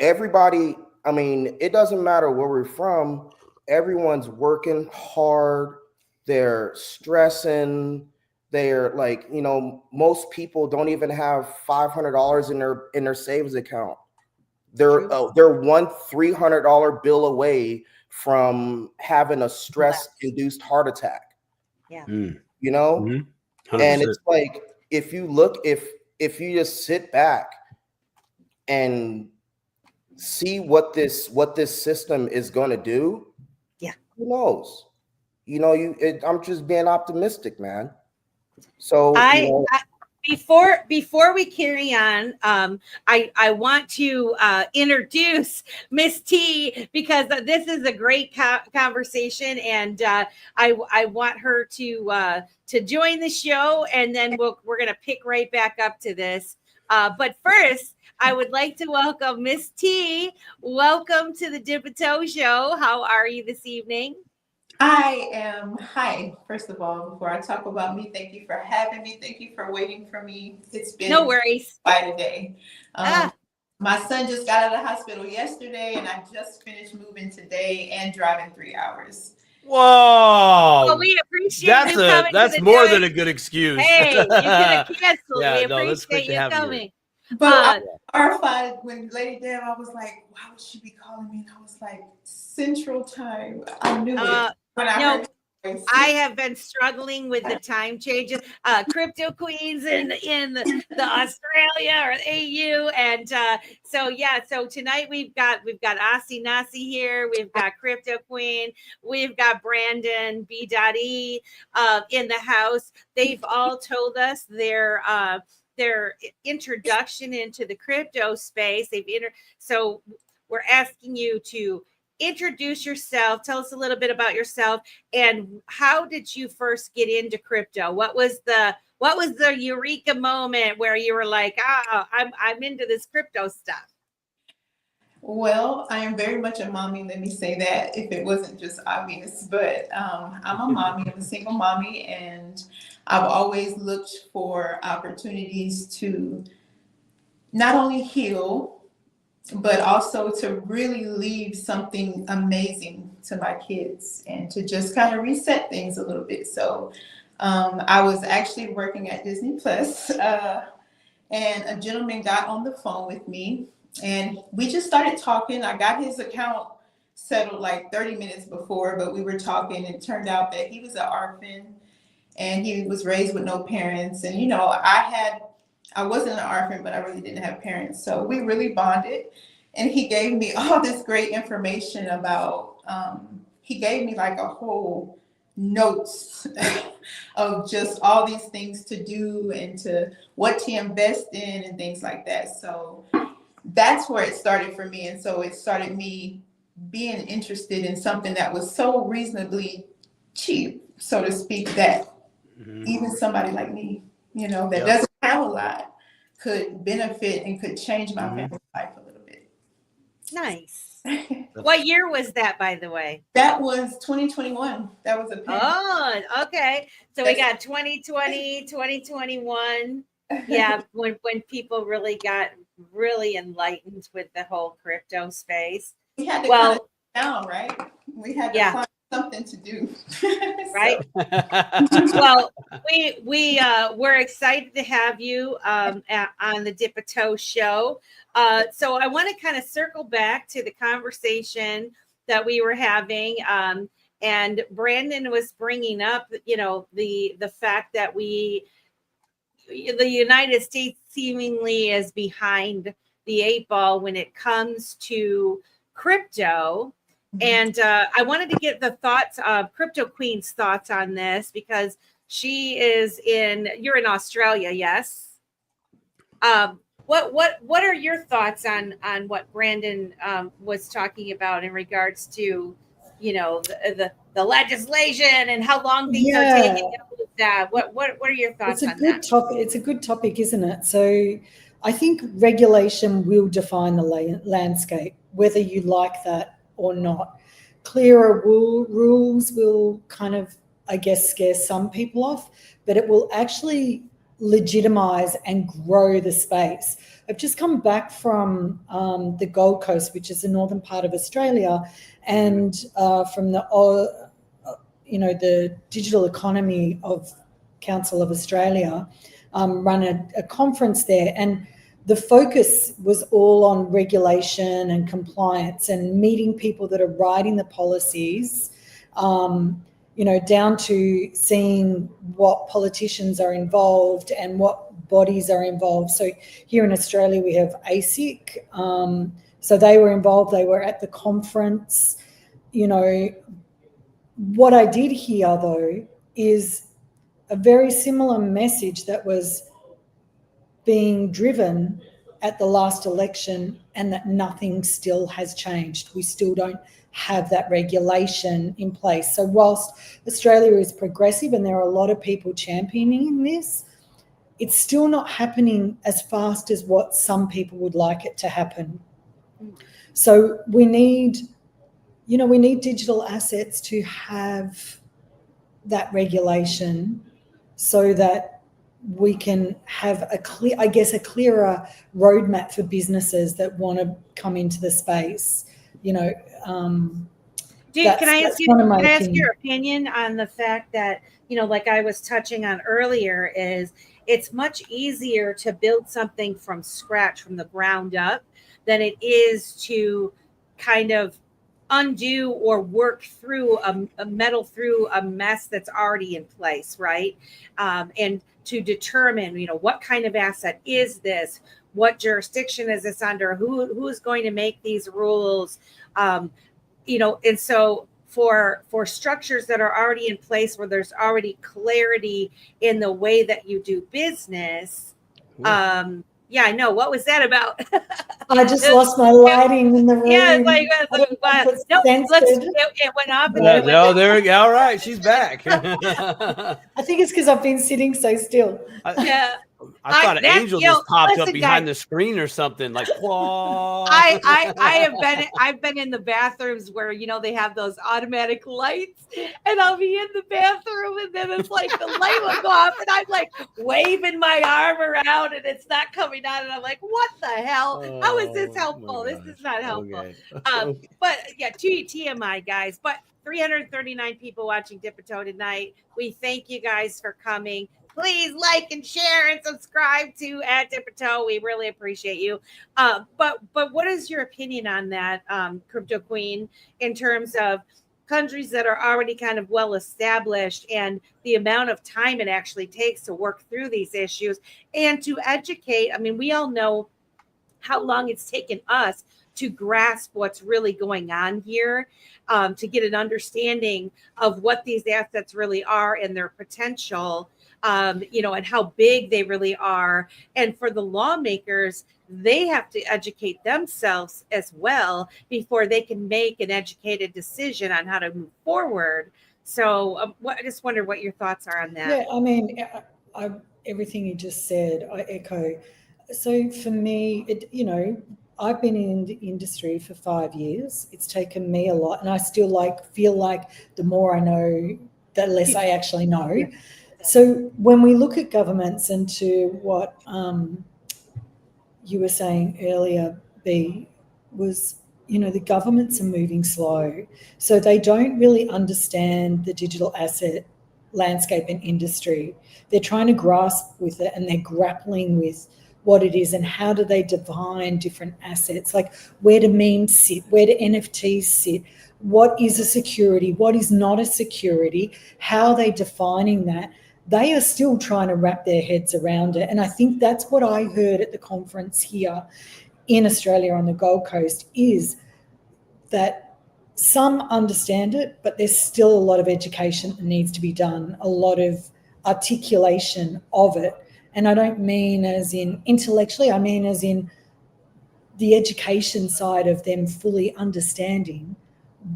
everybody, I mean, it doesn't matter where we're from, everyone's working hard, they're stressing, they're like, most people don't even have $500 in their savings account. They're one $300 bill away from having a stress-induced heart attack. Yeah. And 100%. it's like, if you just sit back and see what this system is going to do, who knows? I'm just being optimistic, man. So before we carry on, I want to introduce Miss T, because this is a great conversation, and I want her to join the show, and then we're gonna pick right back up to this. But first, I would like to welcome Miss T. Welcome to the Dip and Toe Show. How are you this evening? Hi, first of all, before I talk about me, thank you for having me. Thank you for waiting for me. It's been no worries. Quite a day. My son just got out of the hospital yesterday, and I just finished moving today and driving 3 hours. Whoa! Well, we appreciate you coming. That's more than a good excuse. Hey, you could have canceled. Yeah, we appreciate you coming. But I was horrified when Lady Deb, I was like, why would she be calling me? And I was like, Central Time. I knew it. I have been struggling with the time changes. Crypto Queens in the Australia or AU, and so tonight we've got Asi Nasci here. We've got Crypto Queen. We've got Brandon BdotE in the house. They've all told us their introduction into the crypto space. So we're asking you to introduce yourself. Tell us a little bit about yourself, and how did you first get into crypto? What was the eureka moment where you were like, I'm into this crypto stuff? Well, I am very much a mommy. Let me say that, if it wasn't just obvious, but I'm a mommy. I'm a single mommy, and I've always looked for opportunities to not only heal, but also to really leave something amazing to my kids and to just kind of reset things a little bit. So I was actually working at Disney Plus, and a gentleman got on the phone with me, and we just started talking. I got his account settled like 30 minutes before, but we were talking, and it turned out that he was an orphan and he was raised with no parents. And, I wasn't an orphan, but I really didn't have parents. So we really bonded, and he gave me all this great information about, he gave me like a whole notes of just all these things to do and to what to invest in and things like that. So that's where it started for me. And so it started me being interested in something that was so reasonably cheap, so to speak, that even somebody like me, that doesn't have a lot, could benefit and could change my family's life a little bit. Nice. What year was that, by the way? That was 2021. That was a pandemic. Oh, okay. So we got 2020, 2021. Yeah, when people really got enlightened with the whole crypto space. We had to kind of down, right? We had to find something to do. Right. Well, we're excited to have you on the Dip and Toe Show. So I want to kind of circle back to the conversation that we were having, and Brandon was bringing up, the fact that the United States seemingly is behind the 8 ball when it comes to crypto. And I wanted to get the thoughts of Crypto Queen's thoughts on this, because you're in Australia, yes? What are your thoughts on what Brandon was talking about in regards to, the legislation and how long things are taking with that? What are your thoughts on that? It's a good topic, isn't it? So I think regulation will define the landscape, whether you like that or not. Clearer rules will kind of, I guess, scare some people off, but it will actually legitimize and grow the space. I've just come back from the Gold Coast, which is the northern part of Australia, and from the Digital Economy of Council of Australia, run a conference there, and the focus was all on regulation and compliance and meeting people that are writing the policies, down to seeing what politicians are involved and what bodies are involved. So here in Australia, we have ASIC. So they were involved. They were at the conference. What I did hear, though, is a very similar message that was being driven at the last election, and that nothing still has changed. We still don't have that regulation in place. So whilst Australia is progressive and there are a lot of people championing this, it's still not happening as fast as what some people would like it to happen. So we need digital assets to have that regulation so that we can have a clearer roadmap for businesses that want to come into the space. Can I ask your opinion on the fact that, like I was touching on earlier, is it's much easier to build something from scratch, from the ground up, than it is to kind of undo or work through a metal through a mess that's already in place, right? And to determine, what kind of asset is this? What jurisdiction is this under? Who is going to make these rules? And so for structures that are already in place, where there's already clarity in the way that you do business. Yeah, I know. What was that about? I just lost my lighting in the room. Yeah, it went off. There we go. All right, she's back. I think it's because I've been sitting so still. I thought an angel just popped up behind the screen or something. Like, whoa. I've been in the bathrooms where they have those automatic lights, and I'll be in the bathroom, and then it's like the light will go off, and I'm like waving my arm around, and it's not coming on, and I'm like, what the hell? How is this helpful? This is not helpful. Okay. But yeah, TMI, guys. But 339 people watching Dipito tonight. We thank you guys for coming. Please like and share and subscribe to @Dipito. We really appreciate you. But what is your opinion on that, Crypto Queen, in terms of countries that are already kind of well established and the amount of time it actually takes to work through these issues and to educate? I mean, we all know how long it's taken us to grasp what's really going on here, to get an understanding of what these assets really are and their potential. And how big they really are. And for the lawmakers, they have to educate themselves as well before they can make an educated decision on how to move forward. So I just wonder what your thoughts are on that. Yeah, I mean, everything you just said, I echo. So for me, I've been in the industry for 5 years. It's taken me a lot, and I still feel like the more I know, the less I actually know. So when we look at governments, and to what you were saying earlier, B, was, the governments are moving slow. So they don't really understand the digital asset landscape and industry. They're trying to grasp with it, and they're grappling with what it is and how do they define different assets, like where do memes sit, where do NFTs sit, what is a security, what is not a security, how are they defining that? They are still trying to wrap their heads around it. And I think that's what I heard at the conference here in Australia on the Gold Coast, is that some understand it, but there's still a lot of education that needs to be done, a lot of articulation of it. And I don't mean as in intellectually, I mean as in the education side of them fully understanding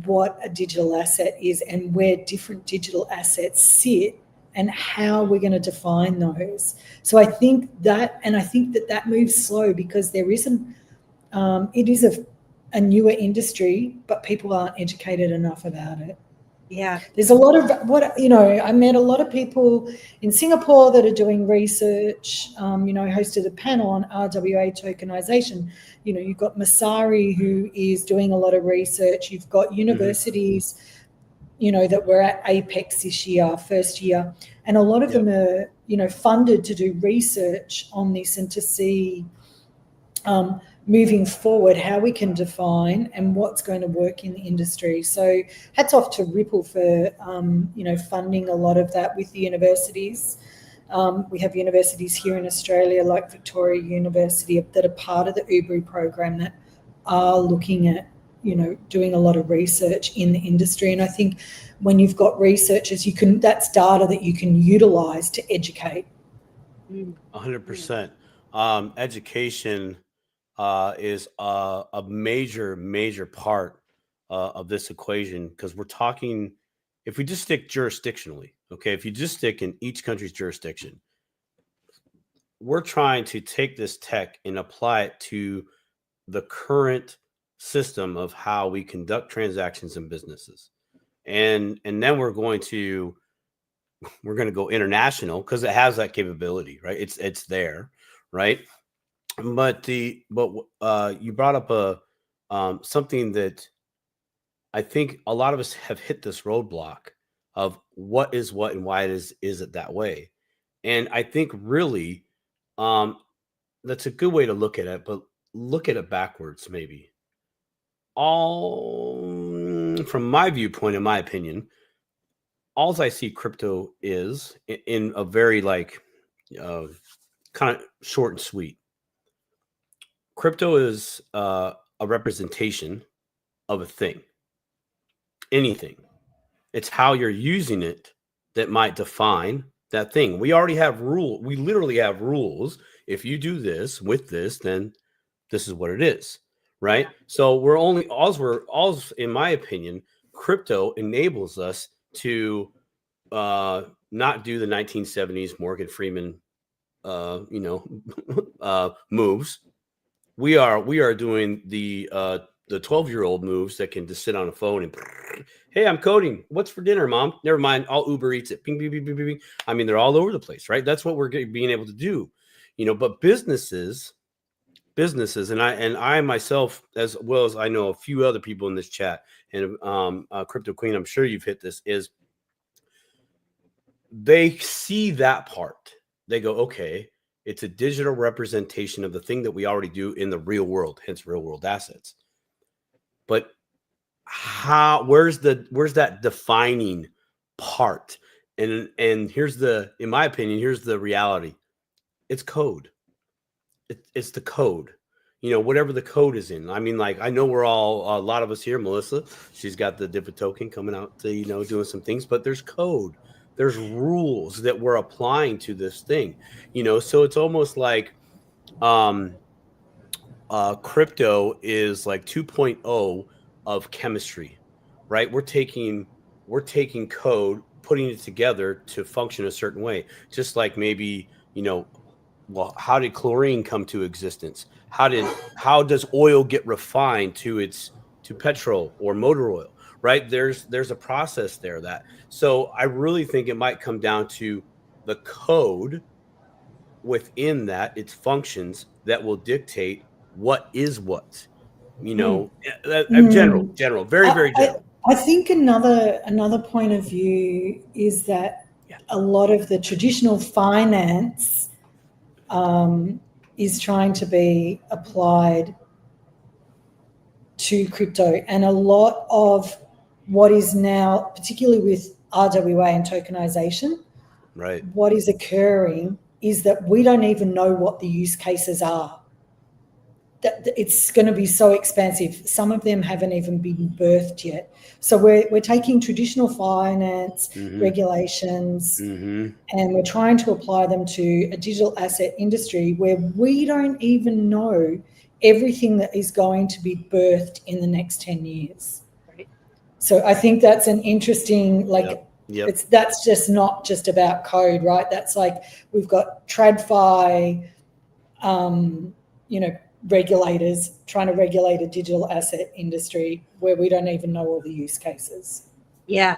what a digital asset is and where different digital assets sit and how we're going to define those. So I think that moves slow because there isn't, it is a newer industry, but people aren't educated enough about it. Yeah. There's a lot of I met a lot of people in Singapore that are doing research, hosted a panel on RWA tokenization. You've got Masari, who is doing a lot of research. You've got universities, that were at Apex this year, first year. And a lot of them are, funded to do research on this and to see moving forward how we can define and what's going to work in the industry. So hats off to Ripple for funding a lot of that with the universities. We have universities here in Australia like Victoria University that are part of the UBRI program that are looking at doing a lot of research in the industry. And I think when you've got researchers, that's data that you can utilize to educate. 100%. Education is a major part of this equation, because we're talking, if we just stick jurisdictionally, okay, if you just stick in each country's jurisdiction, we're trying to take this tech and apply it to the current system of how we conduct transactions in businesses. And then we're going to go international because it has that capability, right? It's there, right? But you brought up something that I think a lot of us have hit this roadblock of what is what and why is it that way. And I think really that's a good way to look at it, but look at it backwards maybe. From my viewpoint, in my opinion, all I see crypto is in a very kind of short and sweet. Crypto is a representation of a thing, anything. It's how you're using it that might define that thing. We already have rules. We literally have rules. If you do this with this, then this is what it is, right? So in my opinion, crypto enables us to not do the 1970s Morgan Freeman, moves. We are doing the 12-year-old moves that can just sit on a phone and, hey, I'm coding. What's for dinner, Mom? Never mind. I'll Uber Eats it. Bing, bing, bing, bing, bing. I mean, they're all over the place, right? That's what we're being able to do, But businesses, and I myself, as well as I know a few other people in this chat, and Crypto Queen, I'm sure you've hit this, is they see that part. They go, okay, it's a digital representation of the thing that we already do in the real world, hence real world assets. But where's that defining part? And in my opinion, here's the reality. It's code. It's the code. Whatever the code is in. I mean, I know we're all, a lot of us here, Melissa, she's got the DIPA token coming out to, doing some things, but there's code. There's rules that we're applying to this thing, so it's almost like crypto is like 2.0 of chemistry, right? We're taking code, putting it together to function a certain way, just like maybe, well, how did chlorine come to existence? How does oil get refined to petrol or motor oil? Right? There's a process there so I really think it might come down to the code within that, its functions that will dictate what is what, general, very, very general. I think another point of view is that a lot of the traditional finance is trying to be applied to crypto, and a lot of what is now, particularly with RWA and tokenization, right? What is occurring is that we don't even know what the use cases are. That it's going to be so expansive. Some of them haven't even been birthed yet. So we're taking traditional finance regulations and we're trying to apply them to a digital asset industry where we don't even know everything that is going to be birthed in the next 10 years. Right. So I think that's an interesting, Yep. That's just not just about code, right? That's like we've got TradFi, regulators trying to regulate a digital asset industry where we don't even know all the use cases. Yeah.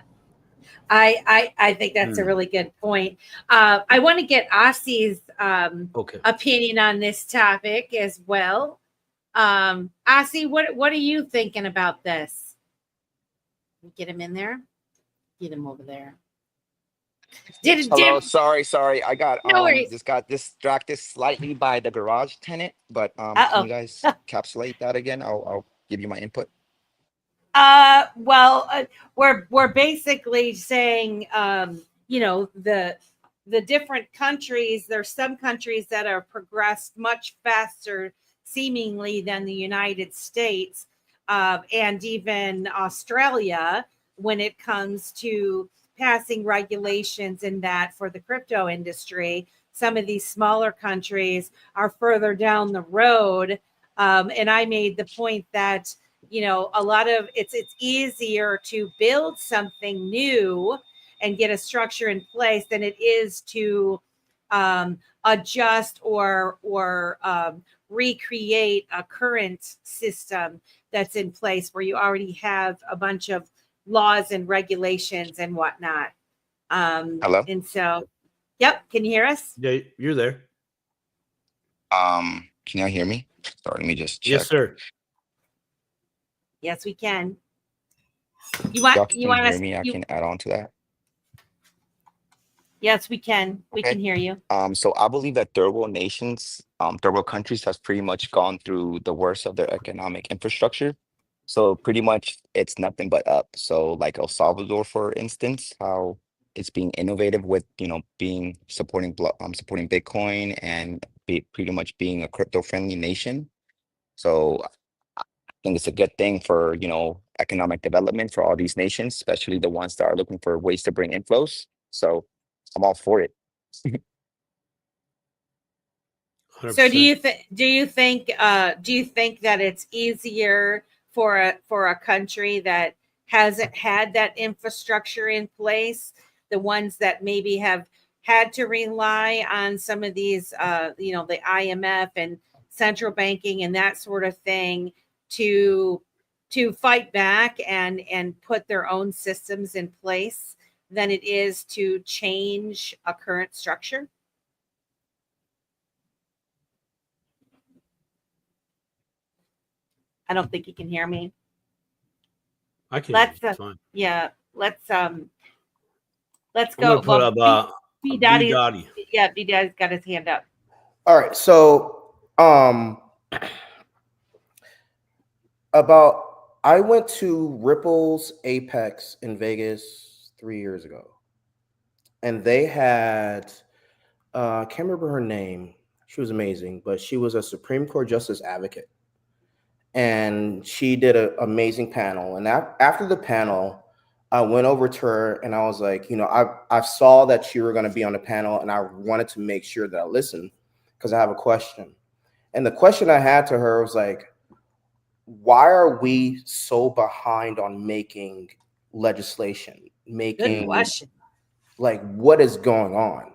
I think that's a really good point. I want to get Asi's opinion on this topic as well. Asi, what are you thinking about this? Get him in there. Get him over there. Hello, sorry. I got No worries. just got distracted slightly by the garage tenant, but can you guys encapsulate that again? I'll give you my input. We're basically saying, the different countries. There's some countries that are progressed much faster, seemingly, than the United States, and even Australia when it comes to passing regulations in that for the crypto industry. Some of these smaller countries are further down the road, and I made the point that a lot of it's easier to build something new and get a structure in place than it is to adjust or recreate a current system that's in place where you already have a bunch of laws and regulations and whatnot. Hello? And so, yep. Can you hear us? Yeah, you're there. Can you hear me? Sorry, let me just check. Yes, sir. Yes, we can. Y'all can hear me? I can add on to that. Yes, we can. We can hear you. So I believe that third world nations, third world countries has pretty much gone through the worst of their economic infrastructure. So pretty much it's nothing but up. So like El Salvador, for instance, how it's being innovative with, supporting Bitcoin and pretty much being a crypto friendly nation. So I think it's a good thing for, economic development for all these nations, especially the ones that are looking for ways to bring inflows. So I'm all for it. 100%. So do you think that it's easier for a country that hasn't had that infrastructure in place, the ones that maybe have had to rely on some of these the IMF and central banking and that sort of thing to fight back and put their own systems in place than it is to change a current structure? I don't think you can hear me. I can. Let's fine. Yeah, let's go. I'm gonna put up BdotE. Yeah, BdotE's got his hand up. All right, so I went to Ripple's Apex in Vegas 3 years ago, and they had I can't remember her name. She was amazing, but she was a Supreme Court justice advocate, and she did an amazing panel. And after the panel, I went over to her and I was like, I saw that you were going to be on the panel, and I wanted to make sure that I listened because I have a question. And the question I had to her was like, why are we so behind on making legislation? Good question. Like, what is going on?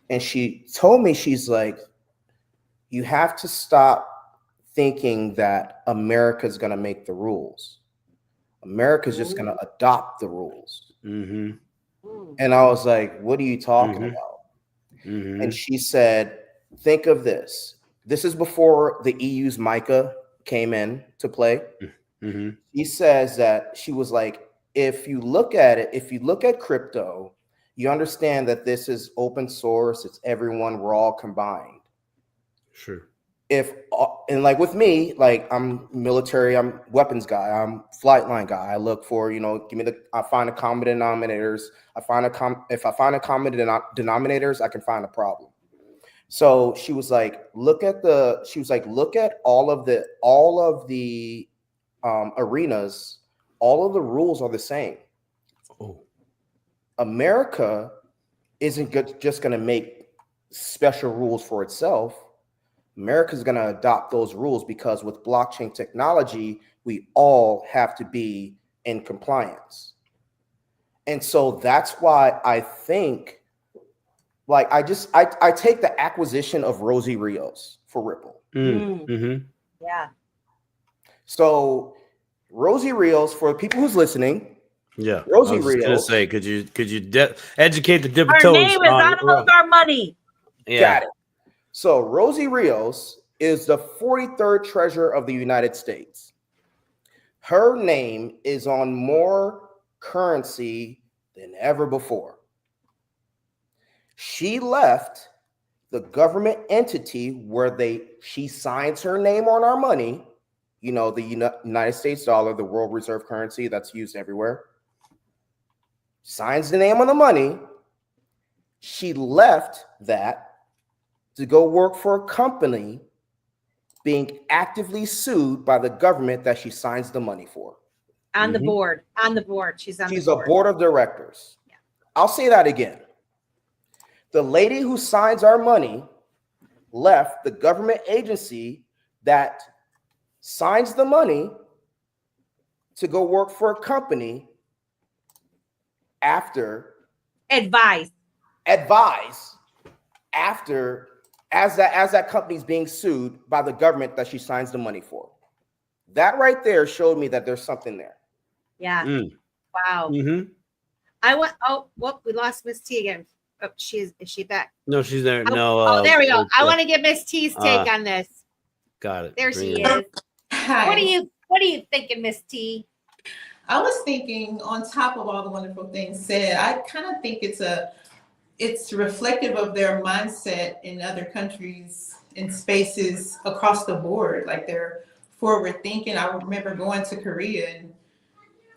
And she told me, she's like, you have to stop thinking that America's going to make the rules. America's just going to adopt the rules. Mm-hmm. And I was like, what are you talking about? Mm-hmm. And she said, think of this. This is before the EU's MiCA came in to play. Mm-hmm. She says that she was like, if you look at crypto, you understand that this is open source. It's everyone. We're all combined. Sure. And like with me, like I'm military, I'm weapons guy, I'm flight line guy. I look for, I find a common denominators. If I find a common denominators, I can find a problem. So she was like, look at all of the arenas, all of the rules are the same. Oh. America isn't just going to make special rules for itself. America's going to adopt those rules because with blockchain technology, we all have to be in compliance. And so that's why I think, like, I take the acquisition of Rosie Rios for Ripple. Mm-hmm. Yeah. So Rosie Rios, for people who's listening, Yeah, Rosie I was just gonna Rios. say, could you educate the dip Our toes name is on Unload Our Money. Yeah. Got it. So Rosie Rios is the 43rd treasurer of the United States. Her name is on more currency than ever before. She left the government entity where she signs her name on our money, you know, the United States dollar, the world reserve currency that's used everywhere. Signs the name on the money. She left that to go work for a company being actively sued by the government that she signs the money for. On the board. She's on the board. She's a board of directors. Yeah. I'll say that again. The lady who signs our money left the government agency that signs the money to go work for a company after advise after as that company's being sued by the government that she signs the money for. That right there showed me that there's something there. Yeah. Wow. We lost Miss T again. Oh, is she back? No, she's there. There we go. I want to get Miss T's take on this. Got it. There she is. Hi. What are you thinking, Miss T? I was thinking, on top of all the wonderful things said, I kind of think it's reflective of their mindset in other countries and spaces across the board. Like, they're forward thinking. I remember going to Korea and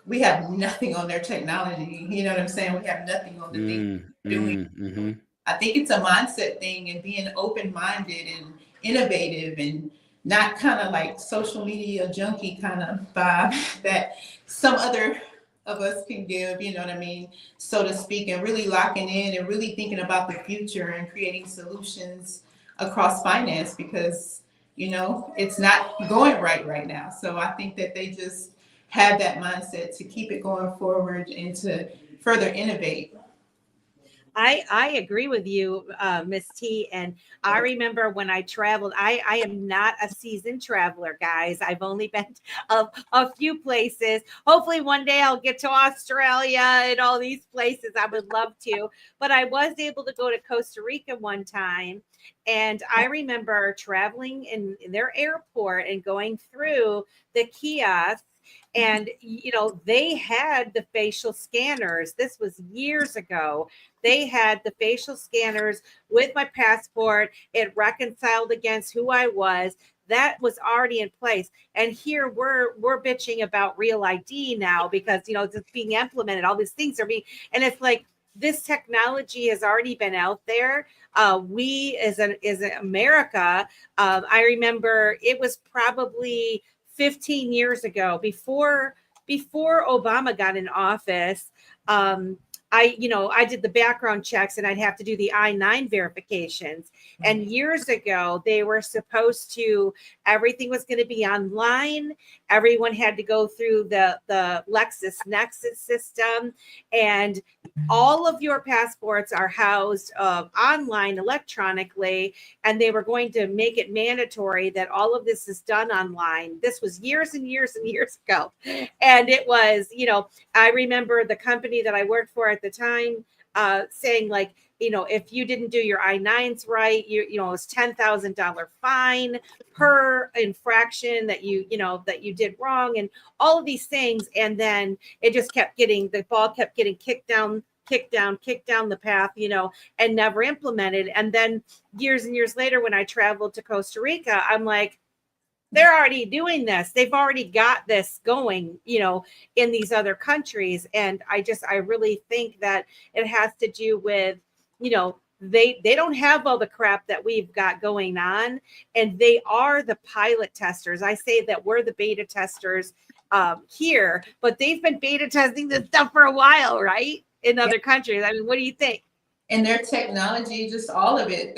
we have nothing on their technology. You know what I'm saying? We have nothing on the thing doing. I think it's a mindset thing, and being open-minded and innovative and not kind of like social media junkie kind of vibe that some other of us can give, you know what I mean, so to speak, and really locking in and really thinking about the future and creating solutions across finance, because, you know, it's not going right now. So I think that they just have that mindset to keep it going forward and to further innovate. I agree with you, Miss T. And I remember when I traveled, I am not a seasoned traveler, guys. I've only been a few places. Hopefully one day I'll get to Australia and all these places. I would love to. But I was able to go to Costa Rica one time. And I remember traveling in their airport and going through the kiosks. And, you know, they had the facial scanners. This was years ago. They had the facial scanners with my passport. It reconciled against who I was. That was already in place. And here we're bitching about real ID now because, you know, it's being implemented. All these things are being, and it's like, this technology has already been out there. We as America, I remember it was probably 15 years ago, before Obama got in office. I did the background checks and I'd have to do the I-9 verifications. And years ago, they were supposed to, everything was going to be online. Everyone had to go through the LexisNexis system, and all of your passports are housed online electronically. And they were going to make it mandatory that all of this is done online. This was years and years and years ago. And it was, you know, I remember the company that I worked for at the time saying, like, you know, if you didn't do your I-9s right, you know, it's $10,000 fine per infraction that you did wrong, and all of these things. And then it just kept getting, the ball kept getting kicked down the path, you know, and never implemented. And then years and years later, when I traveled to Costa Rica, I'm like, they're already doing this. They've already got this going, you know, in these other countries. And I really think that it has to do with, you know, they don't have all the crap that we've got going on, and they are the pilot testers. I say that we're the beta testers here, but they've been beta testing this stuff for a while, right? In other countries. I mean, what do you think? And their technology, just all of it,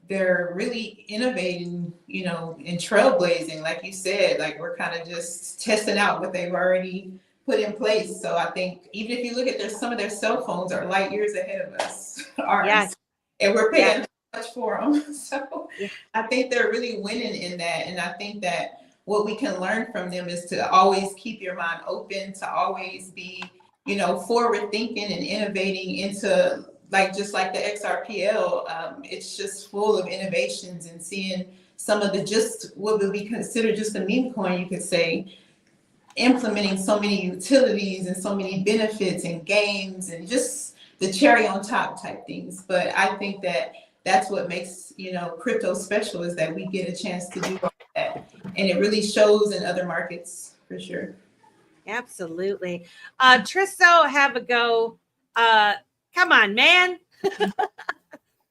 they're really innovating, you know, and trailblazing, like you said. Like, we're kind of just testing out what they've already put in place. So I think even if you look at some of their cell phones are light years ahead of us, ours, Yes. and we're paying Yes. much for them. So Yeah. I think they're really winning in that, and I think that what we can learn from them is to always keep your mind open, to always be, forward thinking and innovating into, like, just like the XRPL. It's just full of innovations, and seeing some of the, just what would be considered just a meme coin, you could say, implementing so many utilities and so many benefits and games and just the cherry on top type things. But I think that that's what makes, crypto special, is that we get a chance to do all that. And it really shows in other markets for sure. Absolutely. Triso, have a go. Come on, man.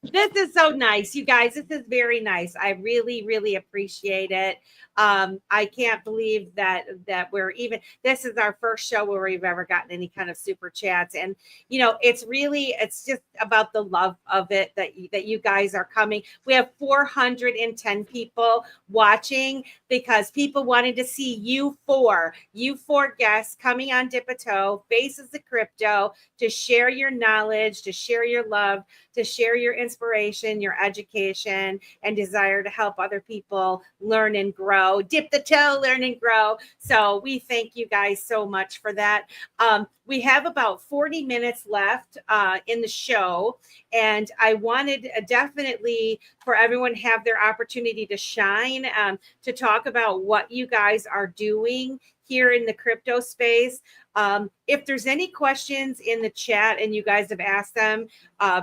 This is so nice, you guys. This is very nice. I really, really appreciate it. I can't believe that we're even, this is our first show where we've ever gotten any kind of super chats. And, it's just about the love of it that you guys are coming. We have 410 people watching because people wanted to see you four guests coming on BdotE, Faces of Crypto, to share your knowledge, to share your love, to share your inspiration, your education, and desire to help other people learn and grow. Dip the toe, learn and grow. So we thank you guys so much for that. We have about 40 minutes left in the show, and I wanted definitely for everyone to have their opportunity to shine, to talk about what you guys are doing here in the crypto space. If there's any questions in the chat and you guys have asked them,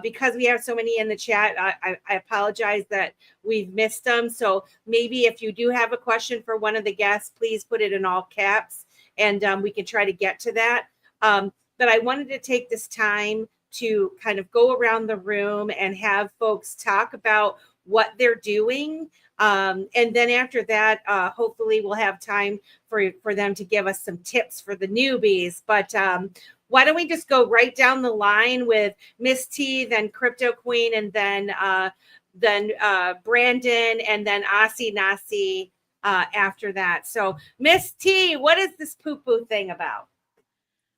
because we have so many in the chat, I apologize that we've missed them. So maybe if you do have a question for one of the guests, please put it in all caps, and we can try to get to that. But I wanted to take this time to kind of go around the room and have folks talk about what they're doing. And then after that, hopefully we'll have time for them to give us some tips for the newbies. But why don't we just go right down the line with Miss T, then Crypto Queen, and then Brandon, and then Asi Nasci after that. So Miss T, what is this poo-poo thing about?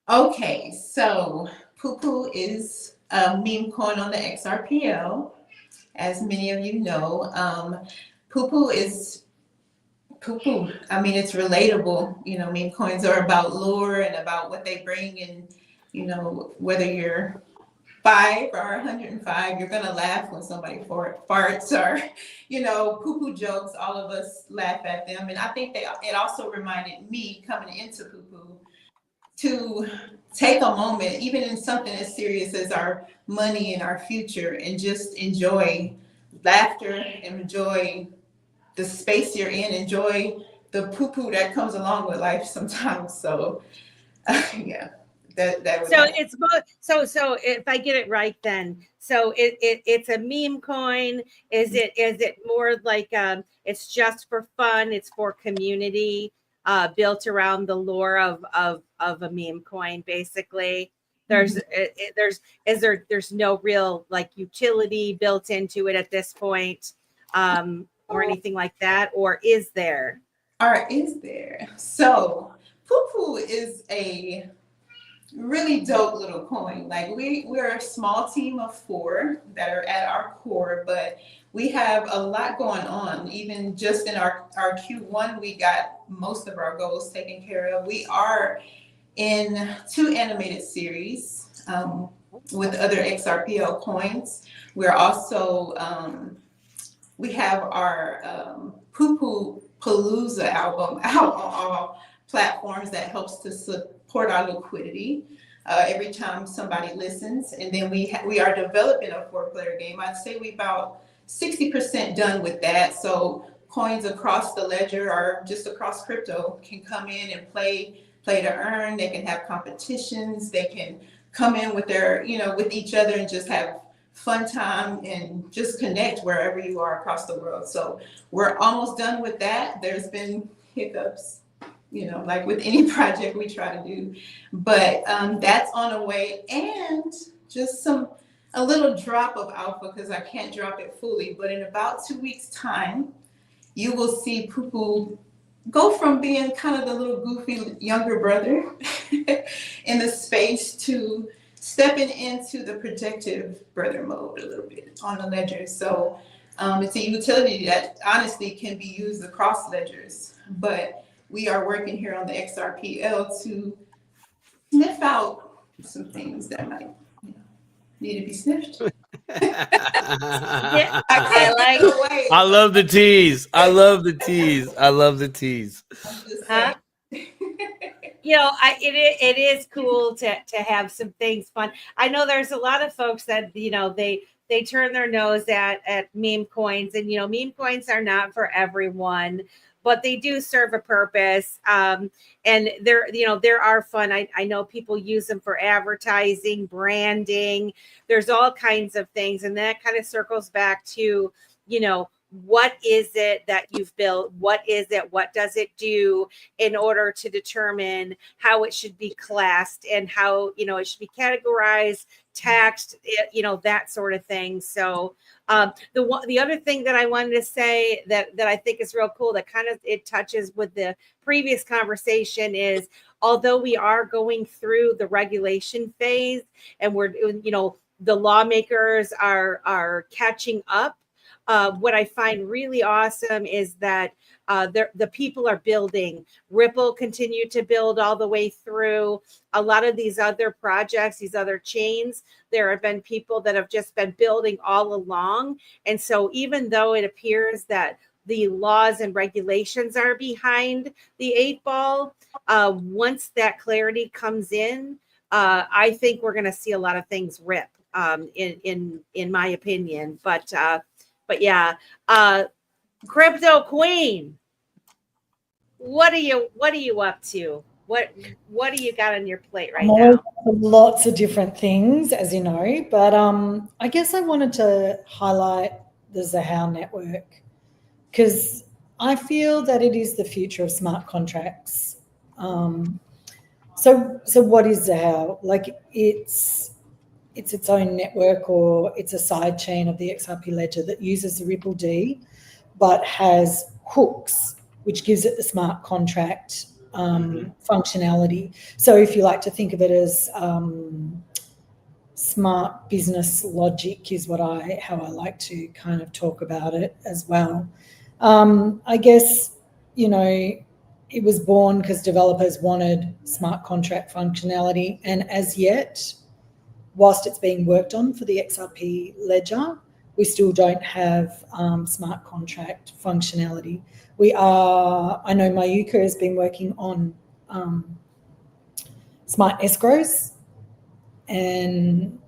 Okay, so poo-poo is a meme coin on the XRPL, as many of you know. Poo-poo is poo-poo. I mean, it's relatable. Meme coins are about lore and about what they bring, and whether you're 5 or 105, you're gonna laugh when somebody farts or poo-poo jokes. All of us laugh at them, and I think it also reminded me, coming into poo-poo, to take a moment, even in something as serious as our money and our future, and just enjoy laughter, enjoy the space you're in, enjoy the poo-poo that comes along with life sometimes. So yeah, that was so it's both. So if I get it right, then so it's a meme coin. Is it more like it's just for fun? It's for community, built around the lore of a meme coin, basically. There's no real like utility built into it at this point, or anything like that, or is there? Or is there? So poo-poo is a really dope little coin. Like we're a small team of 4 that are at our core, but we have a lot going on. Even just in our Q1, we got most of our goals taken care of. We are in 2 animated series with other XRPL coins. We're also we have our Poo-Poo Palooza album out on all platforms that helps to support our liquidity every time somebody listens. And then we are developing a 4-player game. I'd say we about 60% done with that. So coins across the ledger, or just across crypto, can come in and play to earn. They can have competitions. They can come in with their, with each other and just have fun time and just connect wherever you are across the world. So we're almost done with that. There's been hiccups, like with any project we try to do, but that's on the way. And just a little drop of alpha, because I can't drop it fully, but in about 2 weeks time, you will see Poo-Poo go from being kind of the little goofy younger brother in the space to stepping into the protective brother mode a little bit on the ledger. So it's a utility that honestly can be used across ledgers, but we are working here on the XRPL to sniff out some things that might need to be sniffed. Yeah, I like. I love the tease. I love the tease. I love the tease. Huh? It is cool to have some things fun. I know there's a lot of folks that they turn their nose at meme coins, and meme coins are not for everyone, but they do serve a purpose. And there are fun. I know people use them for advertising, branding. There's all kinds of things, and that kind of circles back to what is it that you've built? What is it? What does it do in order to determine how it should be classed and how, it should be categorized, taxed, that sort of thing. So the other thing that I wanted to say that I think is real cool, that kind of it touches with the previous conversation, is although we are going through the regulation phase and we're, the lawmakers are catching up. What I find really awesome is that the people are building. Ripple continued to build all the way through. A lot of these other projects, these other chains, there have been people that have just been building all along. And so even though it appears that the laws and regulations are behind the 8 ball, once that clarity comes in, I think we're going to see a lot of things rip, in my opinion. But yeah, Crypto Queen, what are you up to? What do you got on your plate right now? Lots of different things, as you know, but I guess I wanted to highlight the Zahao network because I feel that it is the future of smart contracts. So what is Zahao? Like it's its own network, or it's a side chain of the XRP ledger that uses the Ripple D, but has hooks, which gives it the smart contract functionality. So if you like to think of it as smart business logic is how I like to kind of talk about it as well. I guess, it was born because developers wanted smart contract functionality, and as yet, whilst it's being worked on for the XRP ledger, we still don't have smart contract functionality. I know Mayuka has been working on smart escrows and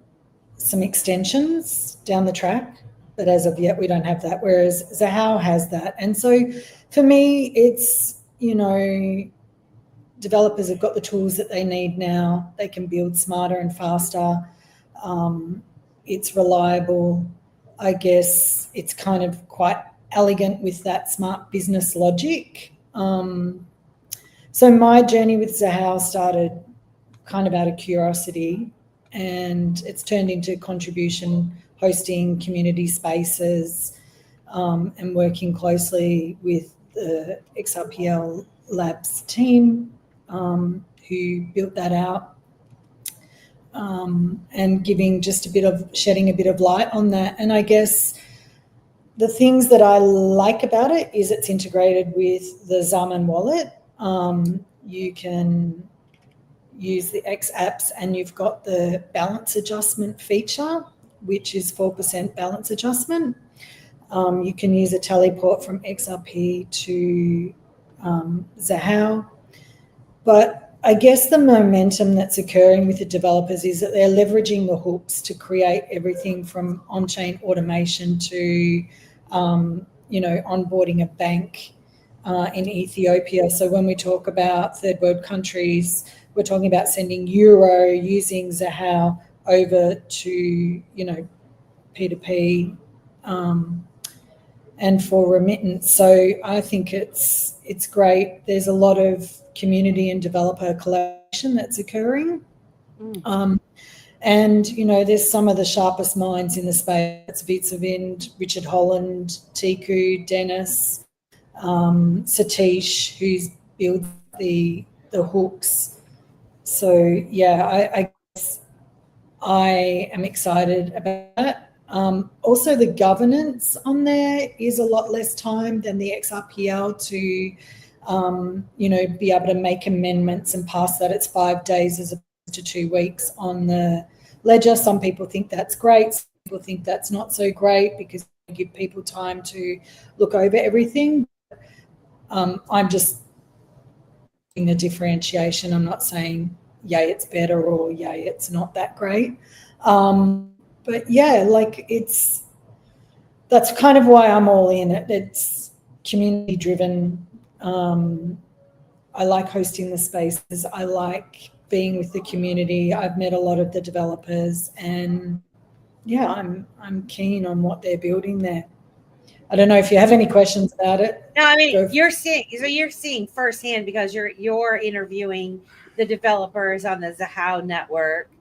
some extensions down the track, but as of yet, we don't have that, whereas Zahao has that. And so for me, it's, developers have got the tools that they need now. They can build smarter and faster. It's reliable. I guess it's kind of quite elegant with that smart business logic. So my journey with Zahao started kind of out of curiosity, and it's turned into contribution, hosting community spaces, and working closely with the XRPL Labs team who built that out, and shedding a bit of light on that. And I guess the things that I like about it is it's integrated with the Zaman wallet. You can use the X apps, and you've got the balance adjustment feature, which is 4% balance adjustment. You can use a teleport from XRP to Zahao. But I guess the momentum that's occurring with the developers is that they're leveraging the hooks to create everything from on-chain automation to, onboarding a bank in Ethiopia. So when we talk about third world countries, we're talking about sending euro using Zahao over to, P2P, and for remittance. So I think it's great. There's a lot of community and developer collaboration that's occurring. And, there's some of the sharpest minds in the space. It's Vitsavind, Richard Holland, Tiku, Dennis, Satish, who's built the hooks. So yeah, I guess I am excited about that. Also, the governance on there is a lot less time than the XRPL to, be able to make amendments and pass that. It's 5 days as opposed to 2 weeks on the ledger. Some people think that's great. Some people think that's not so great because they give people time to look over everything. I'm just doing a differentiation. I'm not saying, yay, it's better or yay, it's not that great. But yeah, like that's kind of why I'm all in it. It's community driven. I like hosting the spaces. I like being with the community. I've met a lot of the developers, and yeah, I'm keen on what they're building there. I don't know if you have any questions about it. No, I mean you're seeing firsthand because you're interviewing the developers on the Zahao network.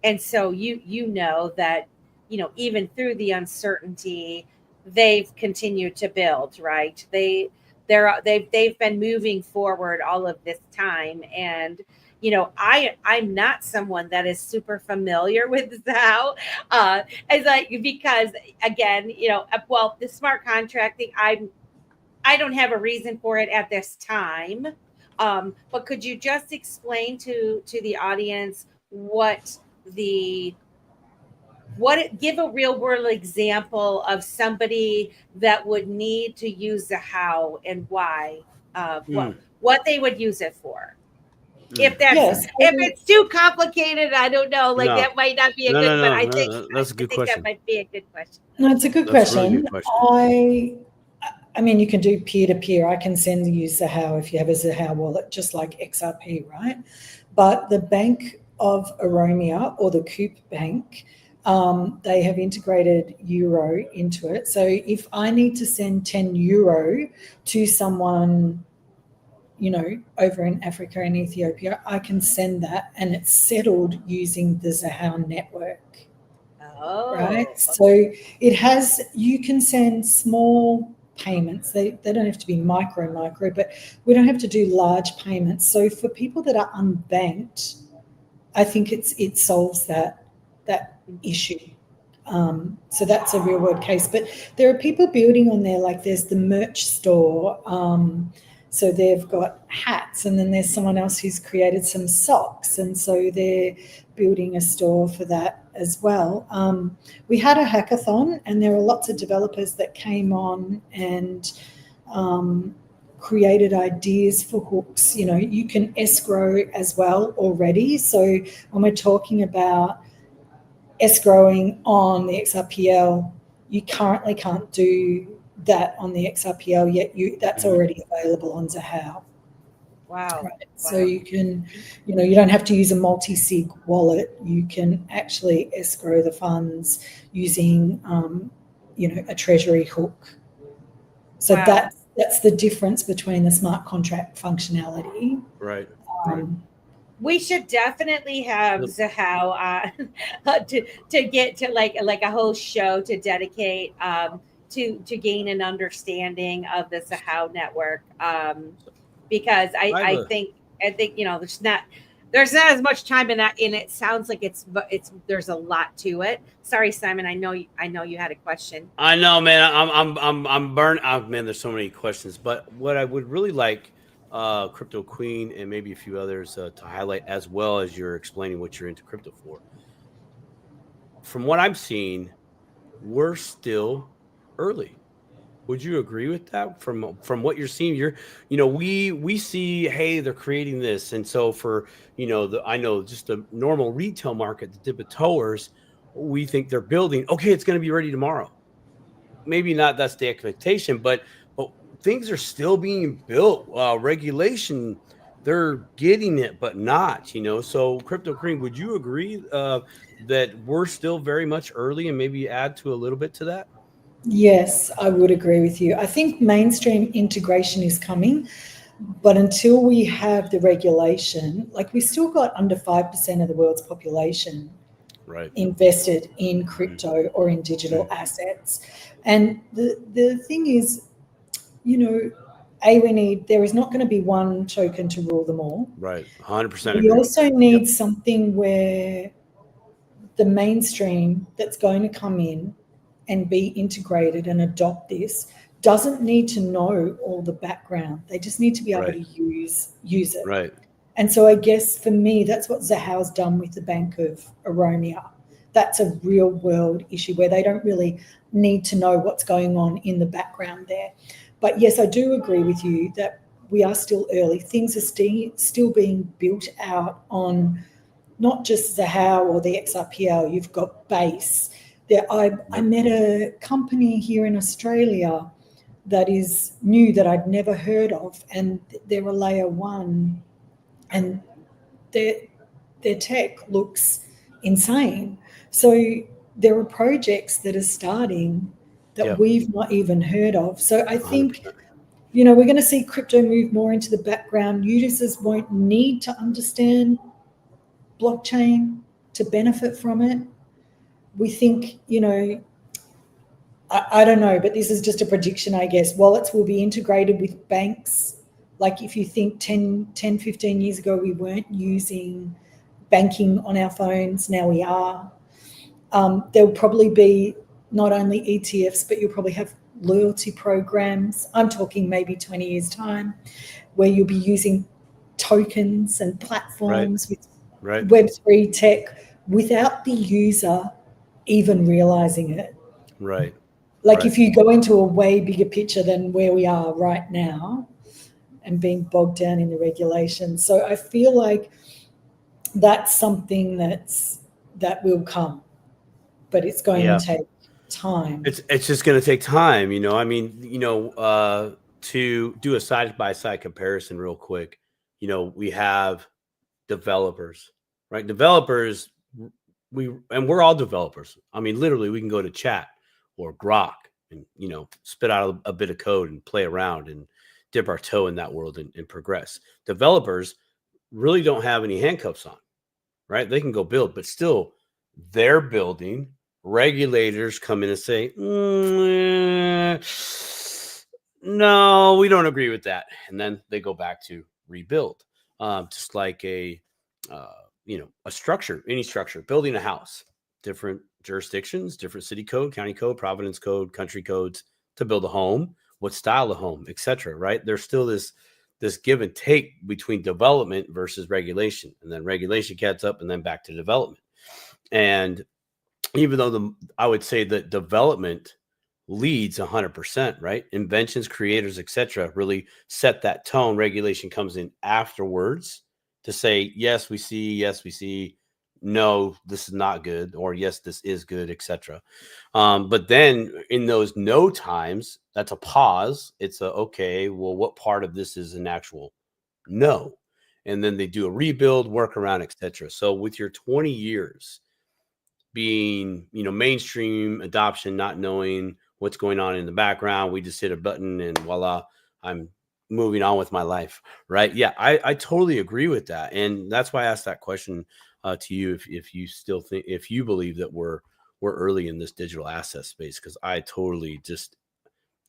And so you know that, even through the uncertainty, they've continued to build, right? They've been moving forward all of this time. And, I'm not someone that is super familiar with Zahao. Because again, the smart contracting, I don't have a reason for it at this time. But could you just explain to the audience give a real world example of somebody that would need to use the how and why, what they would use it for. If it's too complicated, I don't know. That might not be a good one. I think that's a good question. That might be a good question. No, it's a good question. Really good question. I mean, you can do peer-to-peer. I can send you Zahao if you have a Zahao wallet, just like XRP, right? But the Bank of Oromia or the Coop Bank, they have integrated euro into it. So if I need to send 10 euro to someone, over in Africa and Ethiopia, I can send that and it's settled using the Zahao network. Oh. Right? So you can send small payments. They don't have to be micro, but we don't have to do large payments. So for people that are unbanked, I think it solves that issue. So that's a real world case. But there are people building on there, like there's the merch store. So they've got hats, and then there's someone else who's created some socks, and so they're building a store for that as well. We had a hackathon, and there were lots of developers that came on and created ideas for hooks. You can escrow as well already. So when we're talking about escrowing on the XRPL, you currently can't do that on the XRPL yet. That's already available on Zahao. Wow. Right. So you can, you don't have to use a multi-sig wallet. You can actually escrow the funds using, a treasury hook. So that's the difference between the smart contract functionality. Right. We should definitely have Zahao to get to like a whole show to dedicate to gain an understanding of the Zahao network, because I think there's not as much time in that. And it sounds like there's a lot to it. Sorry, Simon. I know you had a question. I know, man. I'm burnt out, man. There's so many questions, but what I would really like Crypto Queen and maybe a few others to highlight, as well as you're explaining what you're into crypto for. From what I'm seeing, we're still early. Would you agree with that? From what you're seeing, we see, hey, they're creating this, and so for I know just the normal retail market, the debitors, we think they're building. Okay, it's going to be ready tomorrow. Maybe not. That's the expectation, but things are still being built. Regulation, they're getting it, but not. So Crypto Queen, would you agree that we're still very much early, and maybe add to a little bit to that? Yes, I would agree with you. I think mainstream integration is coming, but until we have the regulation, like we still got under 5% of the world's population invested in crypto or in digital assets. And the thing is, there is not going to be one token to rule them all. Right. 100% We agree. also need something where the mainstream that's going to come in and be integrated and adopt this doesn't need to know all the background. They just need to be able Right. to use it. Right. And so I guess for me, that's what Zahal's done with the Bank of Aronia. That's a real world issue where they don't really need to know what's going on in the background there. But yes, I do agree with you that we are still early. Things are still being built out on not just Zahal or the XRPL. You've got Base. I met a company here in Australia that is new that I'd never heard of, and they're a layer one, and their tech looks insane. So there are projects that are starting that we've not even heard of. So I think 100%. we're going to see crypto move more into the background. Users won't need to understand blockchain to benefit from it. We think, I don't know, but this is just a prediction, I guess. Wallets will be integrated with banks. Like if you think 10, 15 years ago, we weren't using banking on our phones, now we are. There'll probably be not only ETFs, but you'll probably have loyalty programs. I'm talking maybe 20 years' time, where you'll be using tokens and platforms with Web3 tech without the user even realizing it. Right. Like if you go into a way bigger picture than where we are right now and being bogged down in the regulations. So I feel like that's something that will come, but it's going to take time. It's just going to take time, I mean, to do a side-by-side comparison real quick, we have developers, right? Developers, we're all developers. I mean, literally we can go to chat or Grok and, spit out a bit of code and play around and dip our toe in that world and progress. Developers really don't have any handcuffs on, right? They can go build, but still they're building. Regulators come in and say, no, we don't agree with that. And then they go back to rebuild. Just like a structure, any structure, building a house, different jurisdictions, different city code, county code, province code, country codes to build a home, what style of home, etc. Right? There's still this give and take between development versus regulation, and then regulation catches up, and then back to development. And even though I would say that development leads 100%, right? Inventions, creators, etc. really set that tone. Regulation comes in afterwards to say, yes, we see, no, this is not good, or yes, this is good, etc. But then in those no times, that's a pause. It's okay, well, what part of this is an actual no? And then they do a rebuild, workaround, etc. So with your 20 years being, mainstream adoption, not knowing what's going on in the background, we just hit a button and voila, I'm moving on with my life, right? Yeah, I totally agree with that. And that's why I asked that question to you, if you still think, if you believe that we're early in this digital asset space, because I totally just,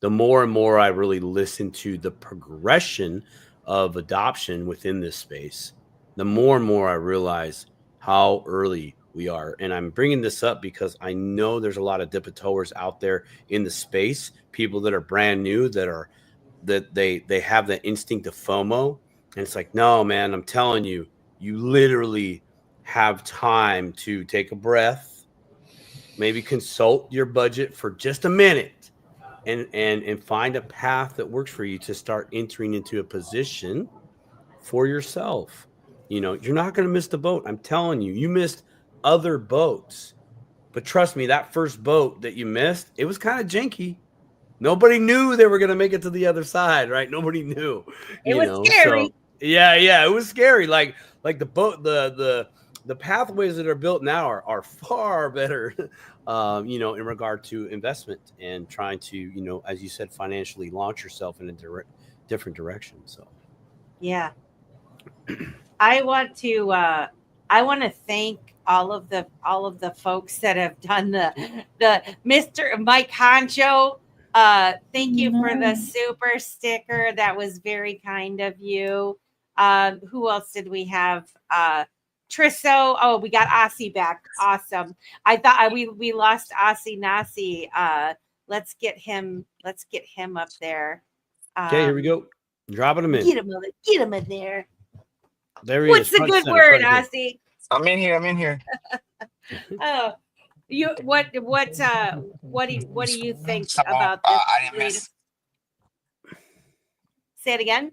the more and more I really listen to the progression of adoption within this space, the more and more I realize how early we are. And I'm bringing this up because I know there's a lot of dip-a-toers out there in the space, people that are brand new, that they have that instinct of FOMO. And it's like, no, man, I'm telling you, you literally have time to take a breath, maybe consult your budget for just a minute, and find a path that works for you to start entering into a position for yourself. You're not going to miss the boat. I'm telling you, you missed other boats, but trust me, that first boat that you missed, it was kind of janky. Nobody knew they were going to make it to the other side, right? Nobody knew. It was scary. So yeah, it was scary. Like the boat, the pathways that are built now are far better, in regard to investment and trying to, as you said, financially launch yourself in a different direction. So, yeah, I want to thank all of the folks that have done the Mr. Mike Honcho Thank you for the No. super sticker. That was very kind of you. Who else did we have? Triso. Oh, we got Asi back. Awesome. I thought we lost Asi Nasci. Let's get him up there. Okay, here we go. Dropping him in. Get him in there. There he What's is. the front good center, word, front center. Asi? I'm in here. Oh, what do you think So, about this I didn't latest? miss. Say it again.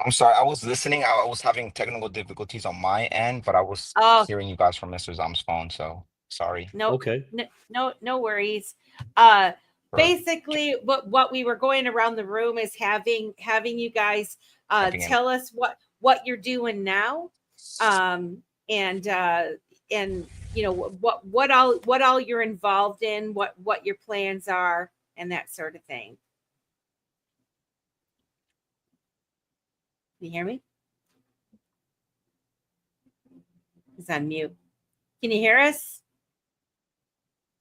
I'm sorry, I was listening. I was having technical difficulties on my end, but I was Oh, hearing you guys from Mr. Zam's phone. So sorry. no, Okay. no worries. For Basically, what we were going around the room is having you guys jumping in. tell us what you're doing now, and you know what all you're involved in, what your plans are, and that sort of thing. Can you hear me? He's on mute. Can you hear us?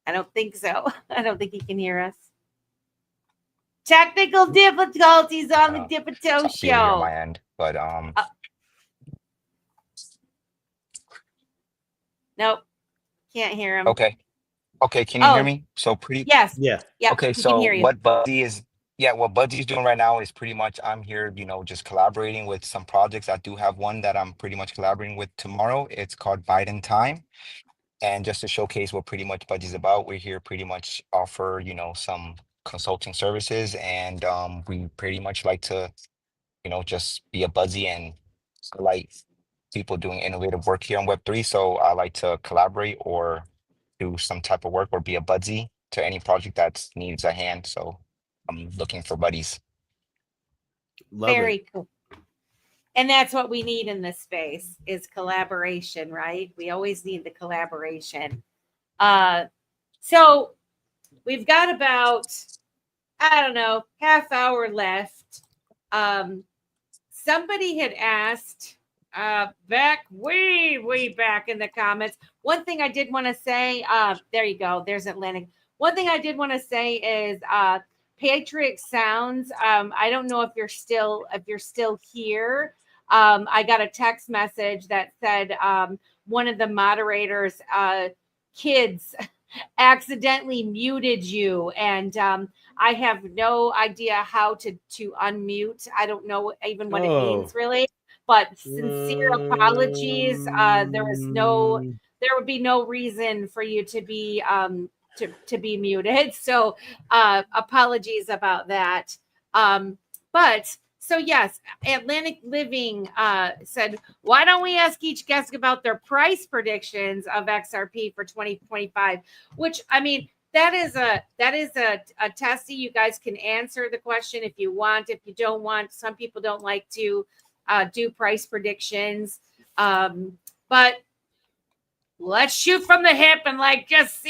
I don't think so. I don't think he can hear us. Technical difficulties on the DiPato It's not clear here on show. my end, but Nope, can't hear him. okay, can you hear me? So pretty. Yes. Yeah. Yep, Okay, we can so hear you. what Buzzy's doing right now is pretty much I'm here, just collaborating with some projects. I do have one that I'm pretty much collaborating with tomorrow. It's called Biden Time. And just to showcase what pretty much Buzzy's about, we're here pretty much offer, some consulting services, and we pretty much like to, just be a Buzzy and like people doing innovative work here on Web3. So I like to collaborate or do some type of work or be a Buzzy to any project that needs a hand. So I'm looking for buddies. Love Very it. cool. And that's what we need in this space is collaboration, right? We always need the collaboration. So we've got about, I don't know, half hour left. Somebody had asked back way back in the comments. One thing I did want to say, there you go. There's Atlantic. One thing I did want to say is Patriot Sounds. I don't know if you're still here. I got a text message that said one of the moderators' kids accidentally muted you, and I have no idea how to unmute. I don't know even what it means really, but sincere apologies. There would be no reason for you to be to be muted. So apologies about that. But so yes, Atlantic Living said, why don't we ask each guest about their price predictions of XRP for 2025? Which, I mean, that is a testy. You guys can answer the question if you want. If you don't want, some people don't like to do price predictions. But let's shoot from the hip and just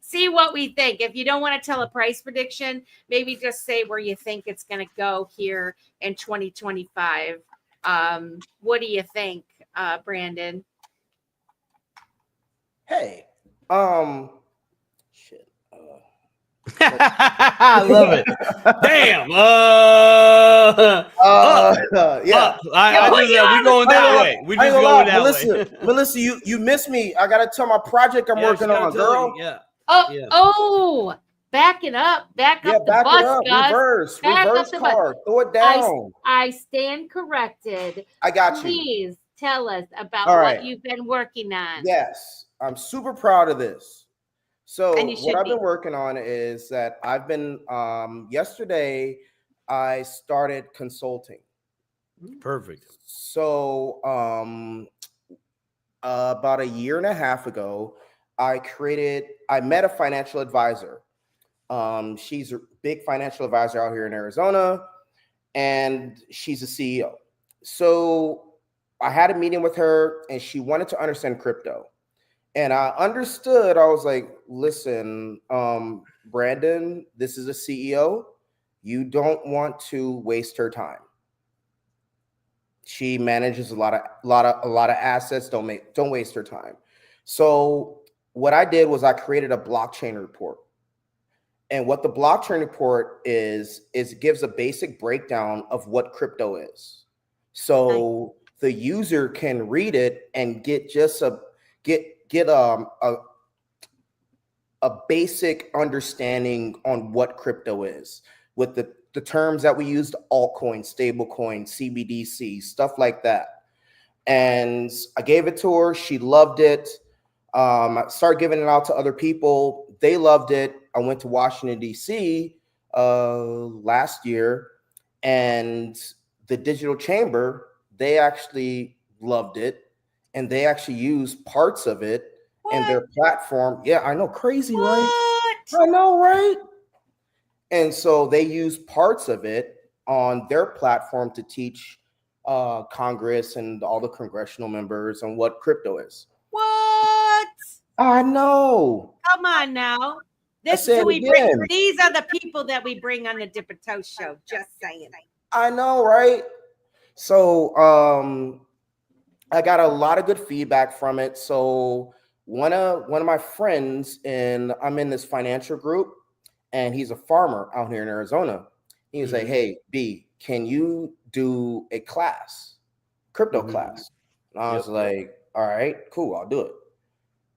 see what we think. If you don't want to tell a price prediction, maybe just say where you think it's going to go here in 2025. What do you think, Brandon? Hey, shit. I love it. Damn. Yeah. We going that way. We just going that way. Melissa, you missed me. I gotta tell my project I'm working on, girl. Yeah. Oh, back it up. Back up the bus, guys. Reverse car. Throw it down. I stand corrected. I got you. Please tell us about what you've been working on. Yes, I'm super proud of this. So what I've be. been working on is that I've been yesterday I started consulting. Perfect. So about a year and a half ago, I met a financial advisor. She's a big financial advisor out here in Arizona, and she's a CEO. So I had a meeting with her, and she wanted to understand crypto. And I understood. I was like, listen, Brandon, this is a CEO. You don't want to waste her time. She manages a lot of assets. Don't waste her time. So what I did was I created a blockchain report. And what the blockchain report is it gives a basic breakdown of what crypto is. So the user can read it and get just a basic understanding on what crypto is, with the terms that we used: altcoin, stablecoin, CBDC, stuff like that. And I gave it to her. She loved it. I started giving it out to other people. They loved it. I went to Washington, D.C. Last year, and the Digital Chamber, they actually loved it, and they actually used parts of it in their platform. Yeah, I know, crazy, right? I know, right? And so they use parts of it on their platform to teach Congress and all the congressional members on what crypto is. What? I know. Come on now. These are the people that we bring on the Dip and Toe show. Just saying. I know, right? So I got a lot of good feedback from it. So one of my friends, and I'm in this financial group, and he's a farmer out here in Arizona. He was like, "Hey, B, can you do a class, crypto class?" And I was like, "All right, cool, I'll do it."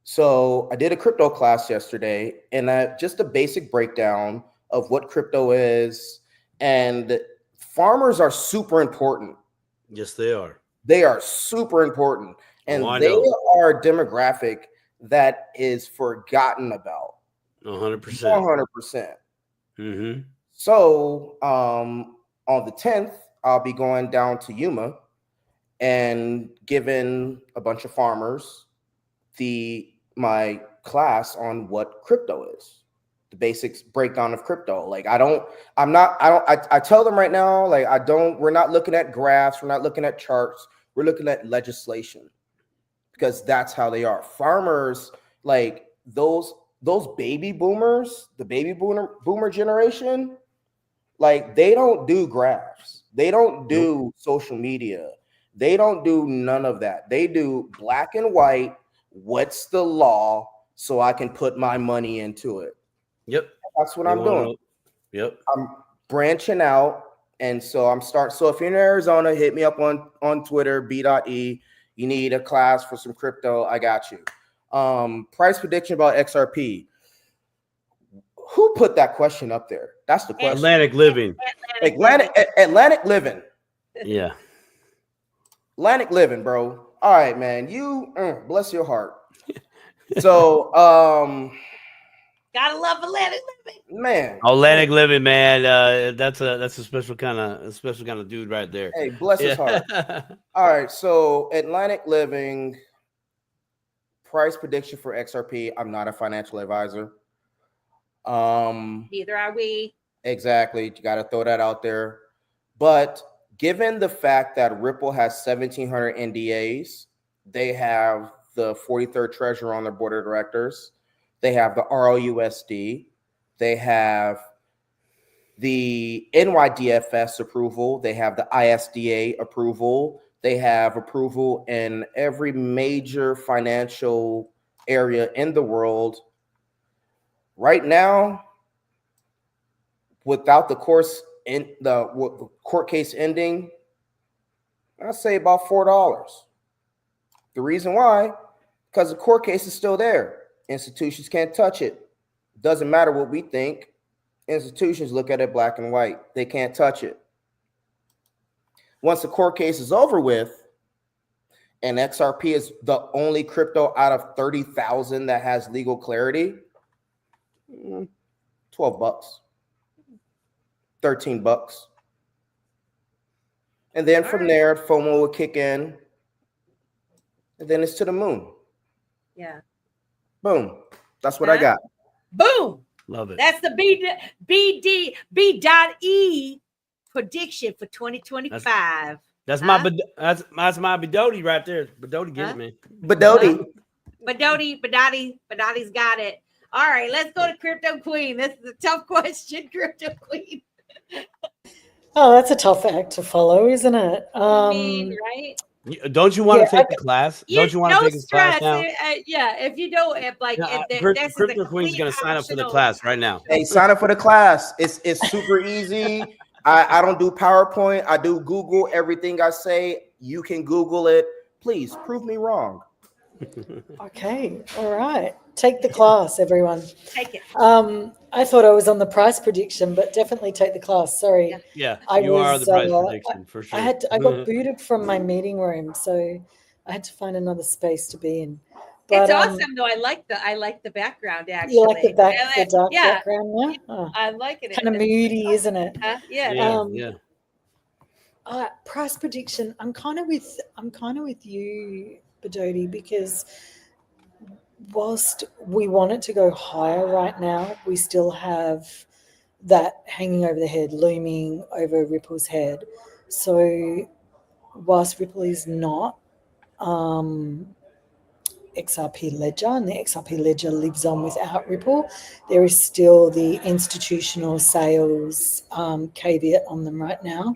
So I did a crypto class yesterday, and just a basic breakdown of what crypto is. And farmers are super important. Yes, they are. They are super important. And they are a demographic that is forgotten about. 100%. 100%. Mm-hmm. So on the 10th, I'll be going down to Yuma and giving a bunch of farmers my class on what crypto is, the basics breakdown of crypto. Like I tell them right now, like we're not looking at graphs, we're not looking at charts, we're looking at legislation, because that's how they are. Farmers, like those baby boomers, the baby boomer generation, like they don't do graphs, they don't do social media, they don't do none of that. They do black and white. What's the law, so I can put my money into it? Yep. That's what I'm doing. Yep. I'm branching out. And so So if you're in Arizona, hit me up on Twitter, BdotE. You need a class for some crypto, I got you. Price prediction about XRP. Who put that question up there? That's the question. Atlantic Living. Atlantic Living. Yeah. Atlantic Living, bro. All right, man. You bless your heart. So gotta love Atlantic Living, man. Atlantic Living, man. That's a special kind of dude right there. Hey, bless his heart. All right, so Atlantic Living price prediction for XRP. I'm not a financial advisor. Neither are we. Exactly. You got to throw that out there. But given the fact that Ripple has 1,700 NDAs, they have the 43rd treasurer on their board of directors, they have the ROUSD, they have the NYDFS approval, they have the ISDA approval, they have approval in every major financial area in the world. Right now, without the court case ending, I'd say about $4. The reason why, because the court case is still there. Institutions can't touch it. Doesn't matter what we think. Institutions look at it black and white. They can't touch it. Once the court case is over with, and XRP is the only crypto out of 30,000 that has legal clarity, $12, $13. And then from there, FOMO will kick in. And then it's to the moon. Yeah. Boom. That's what I got. Boom. Love it. That's the BdotE prediction for 2025. That's my BdotE right there. BdotE, get it, man. Budotti's got it. All right, let's go to Crypto Queen. This is a tough question, Crypto Queen. Oh, that's a tough act to follow, isn't it? Right? Don't you want Yeah, to take the class? Don't you want to no take this class stress. now? Yeah, if you don't, if like Yeah, if this is a Crypto Queen's complete going to sign up for the optional. class right now. Hey, sign up for the class. It's super easy. I don't do PowerPoint. I do Google everything I say. You can Google it. Please prove me wrong. Okay, all right. Take the class, everyone. Take it. I thought I was on the price prediction, but definitely take the class. Sorry. Yeah. Yeah, I you are was, the price prediction for sure. I got booted from my meeting room, so I had to find another space to be in. But, It's awesome though. I like the background actually. You like the dark yeah, background now? Oh, I like it. kind of moody, isn't it? Yeah. Yeah. Price prediction. I'm kind of with you, BdotE, because whilst we want it to go higher right now, we still have that hanging over the head, looming over Ripple's head. So whilst Ripple is not XRP ledger, and the XRP ledger lives on without Ripple, there is still the institutional sales caveat on them right now.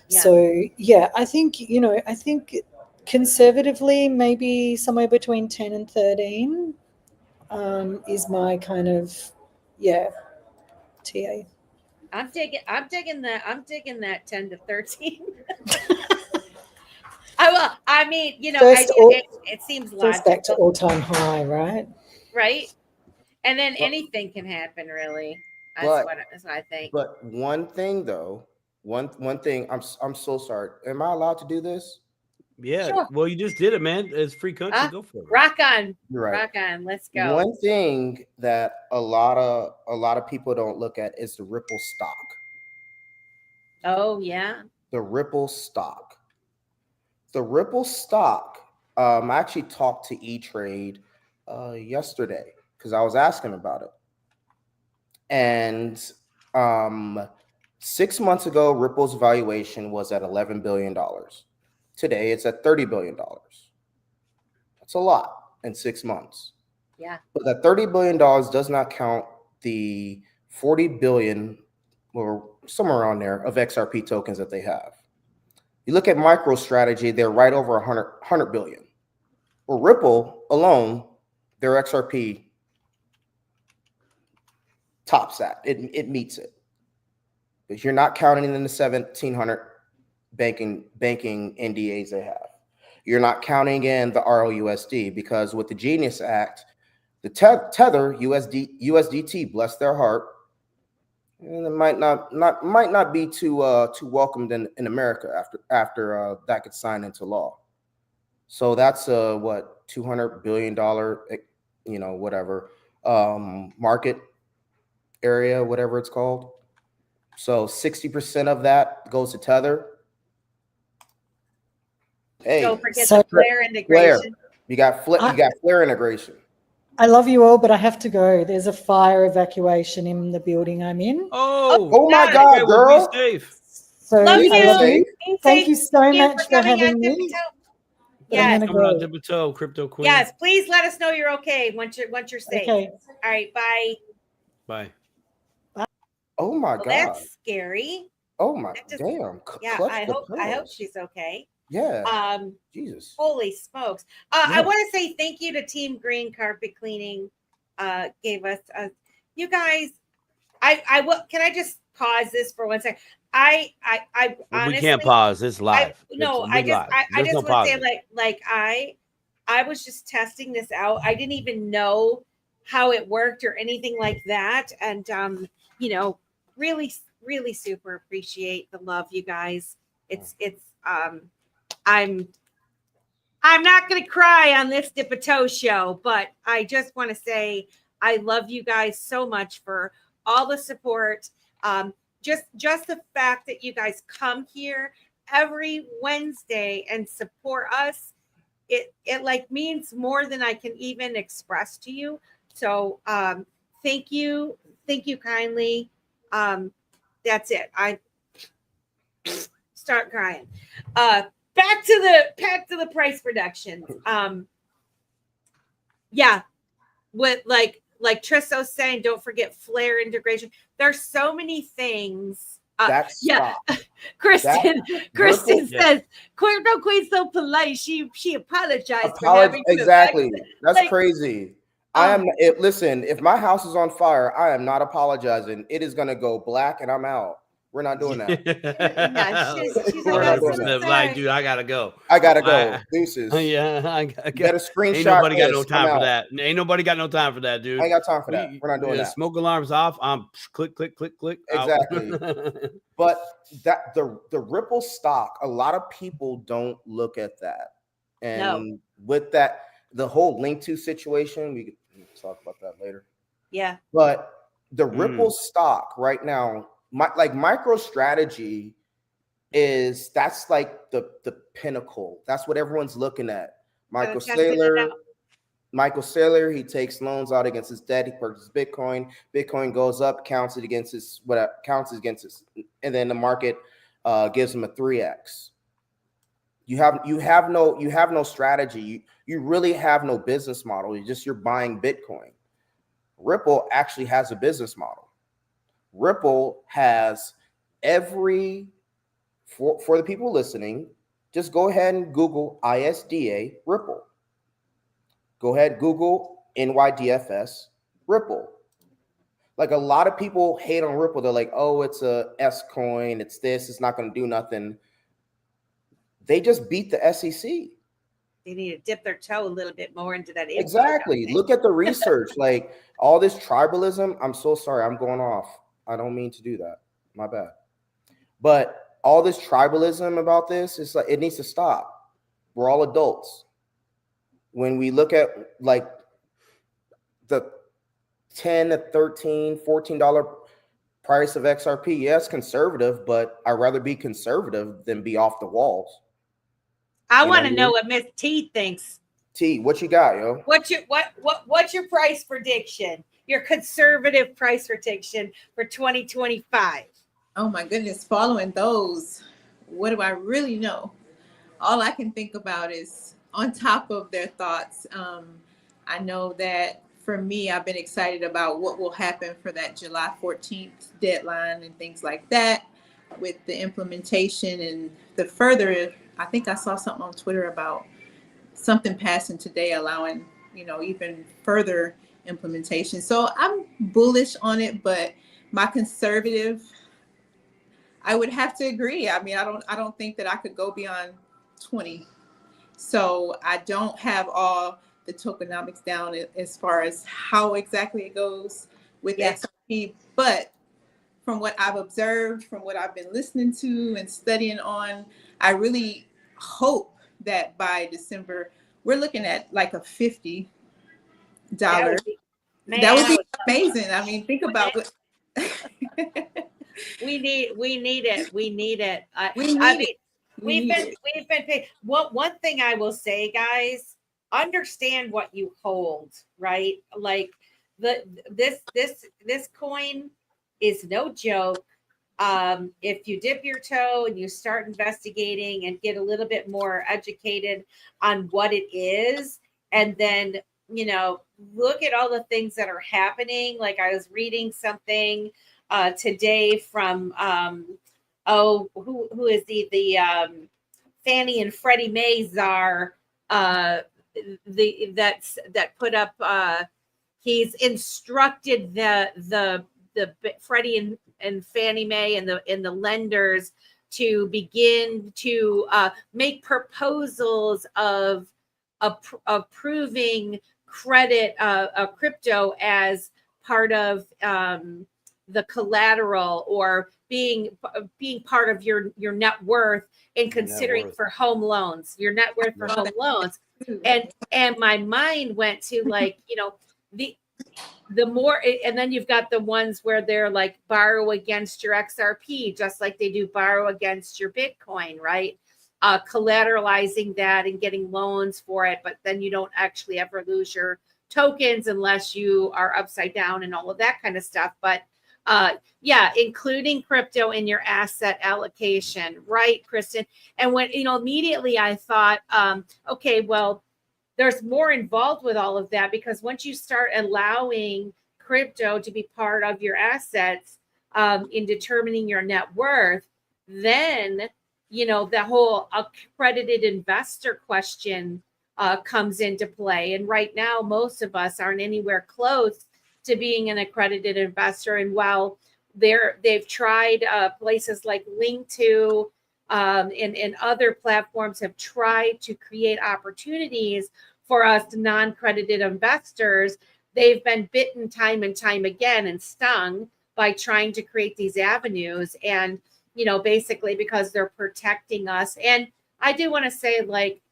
Yeah. So yeah, I think conservatively maybe somewhere between 10 and 13 is my kind of TA. I'm digging that 10 to 13. I mean, it seems First back to logical, all-time high, right? right? And then anything can happen, really. But- That's what I think. But one thing though, one thing, I'm so sorry. Am I allowed to do this? Yeah. Sure. Well, you just did it, man. It's free country. Go for it. Rock on. You're right. Rock on. Let's go. One thing that a lot of people don't look at is the Ripple stock. Oh yeah. The Ripple stock. The Ripple stock. I actually talked to E-Trade yesterday because I was asking about it. And 6 months ago, Ripple's valuation was at $11 billion. Today, it's at $30 billion. That's a lot in 6 months. Yeah. But that $30 billion does not count the 40 billion or somewhere around there of XRP tokens that they have. You look at MicroStrategy, they're right over 100 billion. Well, Ripple alone, their XRP tops that. It meets it. But you're not counting in the 1,700 banking NDAs they have. You're not counting in the RLUSD because with the Genius Act, the Tether USDT, bless their heart, and it might not be too welcomed in America after that gets signed into law. So that's what $200 billion, whatever market area, whatever it's called. So 60% of that goes to Tether. Hey, Don't forget So- the Flare integration. you got Flare integration. I love you all, but I have to go. There's a fire evacuation in the building I'm in. Oh my God. God, okay, well, girl. be safe. So Love I you. love you. Be Thank safe. you so Thank you much for coming having on me. Dip-a-toe. But I'm Yes. gonna Coming on go. Dip-a-toe, Crypto Queen. Yes. Please let us know you're okay once you're safe. Okay. All right. Bye. Bye. Oh my Well, God. that's scary. Oh my that just- damn. Yeah. Clutch I the hope pearls. she's okay. Yeah. Jesus. Holy smokes. I Yeah. want to say thank you to Team Green Carpet Cleaning. Gave us you guys. I will. Can I just pause this for 1 second? I honestly, We can't pause. It's live. I just want to say I was just testing this out. I didn't even know how it worked or anything like that. And really, really super appreciate the love, you guys. I'm not going to cry on this Dip-a-toe show, but I just want to say I love you guys so much for all the support. Just the fact that you guys come here every Wednesday and support us, it like means more than I can even express to you. So thank you kindly. That's it. I start crying. Back to the price reductions. Yeah, with like Triso's saying, don't forget Flare integration. There's so many things That Yeah. stock. Kristen Ripple- says, Crypto Queen's so polite. She apologized for having to Exactly. That's like, crazy. I am. Listen, if my house is on fire, I am not apologizing. It is gonna go black, and I'm out. We're not doing that. Yeah, she's We're like, not doing that. Like, dude, I gotta go. I gotta go. Deuces. Yeah, I Better screenshot. ain't nobody got no this. time I'm for out. that. Ain't nobody got no time for that, dude. I ain't got time for that. We're not doing that. Smoke alarms off. I'm click, click, click, click. Exactly. But that the Ripple stock, a lot of people don't look at that. And with that, the whole link to situation, we can talk about that later. yeah. But the Ripple stock right now, MicroStrategy that's like the pinnacle. That's what everyone's looking at. Michael Saylor, he takes loans out against his debt. He purchases Bitcoin. Bitcoin goes up, counts against his, and then the market gives him a 3x. You have no strategy. You really have no business model. You're buying Bitcoin. Ripple actually has a business model. Ripple has for the people listening, just go ahead and Google ISDA Ripple. Go ahead, Google NYDFS Ripple. Like, a lot of people hate on Ripple. They're like, oh, it's a S coin. It's this. It's not going to do nothing. They just beat the SEC. They need to dip their toe a little bit more into that. Exactly. Look at the research. Like, all this tribalism. I'm so sorry. I'm going off. I don't mean to do that. My bad. But all this tribalism about this, it's like, it needs to stop. We're all adults. When we look at like the $10 to $13, $14 price of XRP, yes, conservative, but I'd rather be conservative than be off the walls. I want to know what Miss T thinks. T, what you got, yo? What's your price prediction? Your conservative price prediction for 2025? Oh my goodness, following those, what do I really know? All I can think about is on top of their thoughts. I know that for me, I've been excited about what will happen for that July 14th deadline and things like that with the implementation and the further. I think I saw something on Twitter about something passing today allowing, even further implementation. So I'm bullish on it, but my conservative, I would have to agree. I mean, I don't think that I could go beyond 20. So I don't have all the tokenomics down as far as how exactly it goes with XRP, but from what I've observed, from what I've been listening to and studying on, I really hope that by December, we're looking at like a $50. That would be amazing. I mean, think about what we need it. We've been paid. One thing I will say, guys, understand what you hold, right? Like this coin is no joke. If you dip your toe and you start investigating and get a little bit more educated on what it is, and then look at all the things that are happening. Like, I was reading something today from who is the Fannie and Freddie Mae czar that put up he's instructed the Freddie and Fannie Mae and the lenders to begin to make proposals of approving credit crypto as part of the collateral, or being part of your net worth in considering for home loans, your net worth for home loans. And my mind went to, like, the more, and then you've got the ones where they're like borrow against your XRP, just like they do borrow against your Bitcoin, right? Collateralizing that and getting loans for it, but then you don't actually ever lose your tokens unless you are upside down and all of that kind of stuff. But including crypto in your asset allocation, right, Kristen? And when, immediately I thought, okay, well, there's more involved with all of that, because once you start allowing crypto to be part of your assets, in determining your net worth, then, you know, the whole accredited investor question comes into play. And right now, most of us aren't anywhere close to being an accredited investor. And while they've tried places like Link2 and other platforms have tried to create opportunities for us non-credited investors, they've been bitten time and time again and stung by trying to create these avenues. And, you know, basically because they're protecting us. And I do want to say, like,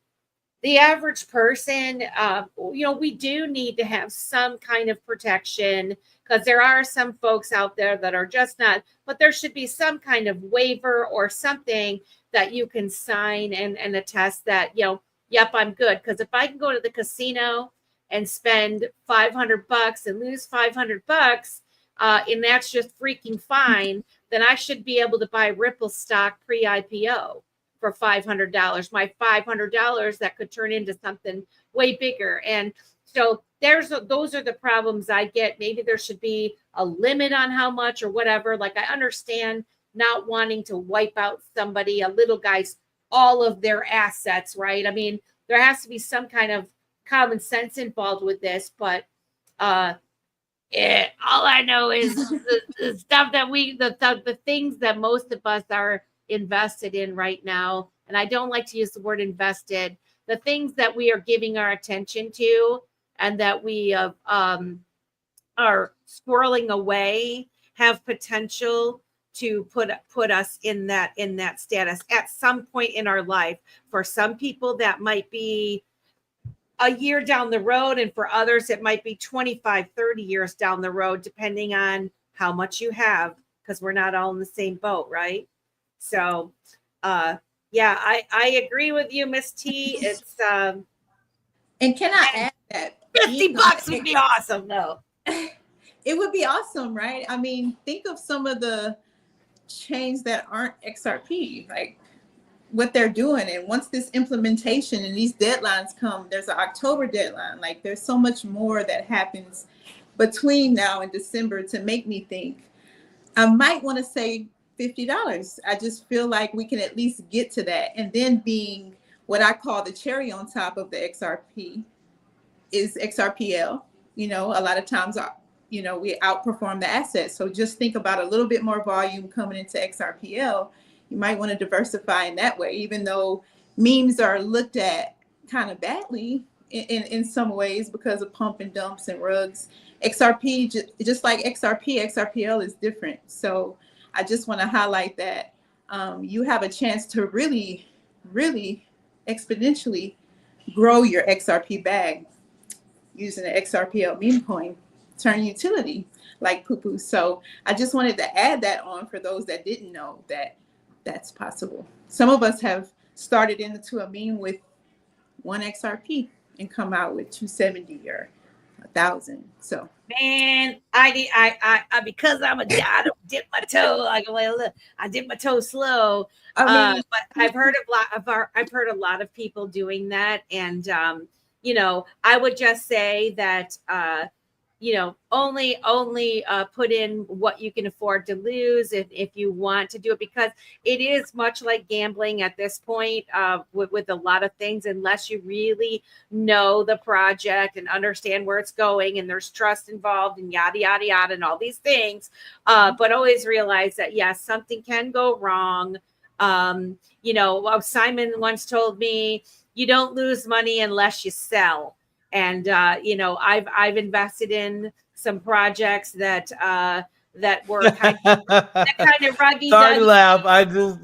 the average person, you know, we do need to have some kind of protection, because there are some folks out there that are just not, but there should be some kind of waiver or something that you can sign and attest that, you know, yep, I'm good. Because if I can go to the casino and spend $500 and lose $500, and that's just freaking fine, then I should be able to buy Ripple stock pre-IPO for $500. My $500 that could turn into something way bigger. And so those are the problems I get. Maybe there should be a limit on how much or whatever. Like, I understand not wanting to wipe out somebody, a little guy's, all of their assets, right? I mean, there has to be some kind of common sense involved with this, but all I know is the stuff that the things that most of us are invested in right now, and I don't like to use the word invested, the things that we are giving our attention to and that we are squirreling away have potential to put us in that status at some point in our life. For some people, that might be a year down the road, and for others it might be 25, 30 years down the road, depending on how much you have, because we're not all in the same boat, right? So yeah, I agree with you, Miss T. It's And can I add that $50 would be awesome, though. It would be awesome, right? I mean, think of some of the chains that aren't XRP, like what they're doing. And once this implementation and these deadlines come, there's an October deadline. Like, there's so much more that happens between now and December to make me think I might want to say $50. I just feel like we can at least get to that. And then being what I call the cherry on top of the XRP is XRPL. You know, a lot of times, you know, we outperform the assets. So just think about a little bit more volume coming into XRPL. You might want to diversify in that way, even though memes are looked at kind of badly in some ways because of pump and dumps and rugs. XRP, just like XRPL is different. So I just want to highlight that you have a chance to really, really exponentially grow your XRP bag using an XRPL meme coin, turn utility like poo-poo. So I just wanted to add that on for those that didn't know that that's possible. Some of us have started into a meme with 1 XRP and come out with 270 or 1,000. So man, I because I dip my toe. I dip my toe slow. I mean, But I've heard a lot of people doing that, and you know, I would just say that you know, only put in what you can afford to lose if you want to do it, because it is much like gambling at this point with a lot of things, unless you really know the project and understand where it's going and there's trust involved and yada, yada, yada, and all these things. But always realize that, yes, something can go wrong. You know, Simon once told me, you don't lose money unless you sell. And you know, I've invested in some projects that were kind of ruggy. Sorry to laugh. I just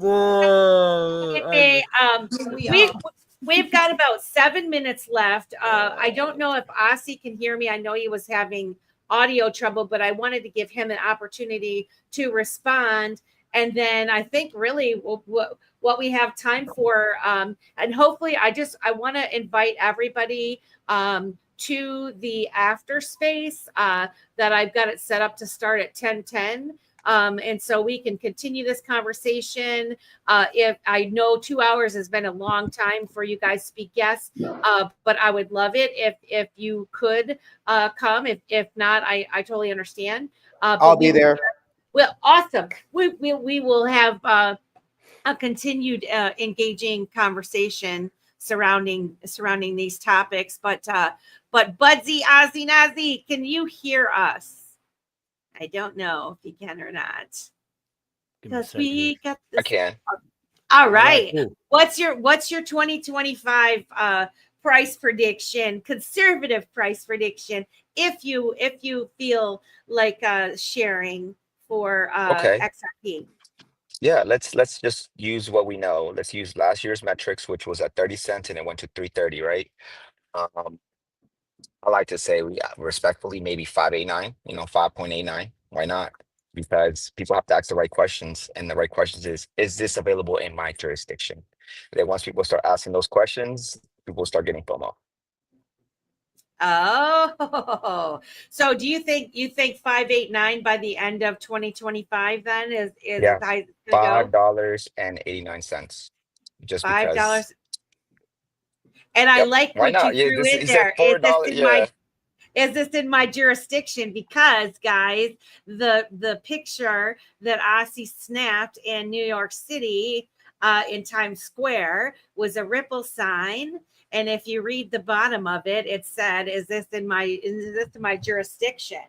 we've got about 7 minutes left. I don't know if Asi can hear me. I know he was having audio trouble, but I wanted to give him an opportunity to respond. And then I think really what we have time for, and hopefully I want to invite everybody to the after space that I've got it set up to start at 10:10. And so we can continue this conversation. If I know 2 hours has been a long time for you guys to speak yes, but I would love it if you could come. If not, I totally understand. I'll be there. Well, awesome. We will have a continued engaging conversation surrounding these topics. But Buzzy, Asi Nasci, can you hear us? I don't know if you can or not. Give me a Because second here. we got I this. can. All right. Cool. What's your 2025 price prediction, conservative price prediction, if you feel like sharing for Okay. XRP? Yeah, let's just use what we know. Let's use last year's metrics, which was at 30 cents and it went to 330, right? Um, I like to say we respectfully maybe 589, 5.89. Why not? Because people have to ask the right questions, and the right questions is this available in my jurisdiction? And then once people start asking those questions, people start getting FOMO. Oh, so do you think 589 by the end of 2025 then is Yeah, as high as it's gonna go? $5.89. Just because, $5. And I yep, like why what you not? Yeah, threw this in he said there. $4. Yeah. Is this in my jurisdiction? Because guys, the picture that Asi snapped in New York City in Times Square was a ripple sign. And if you read the bottom of it, it said, is this in my jurisdiction?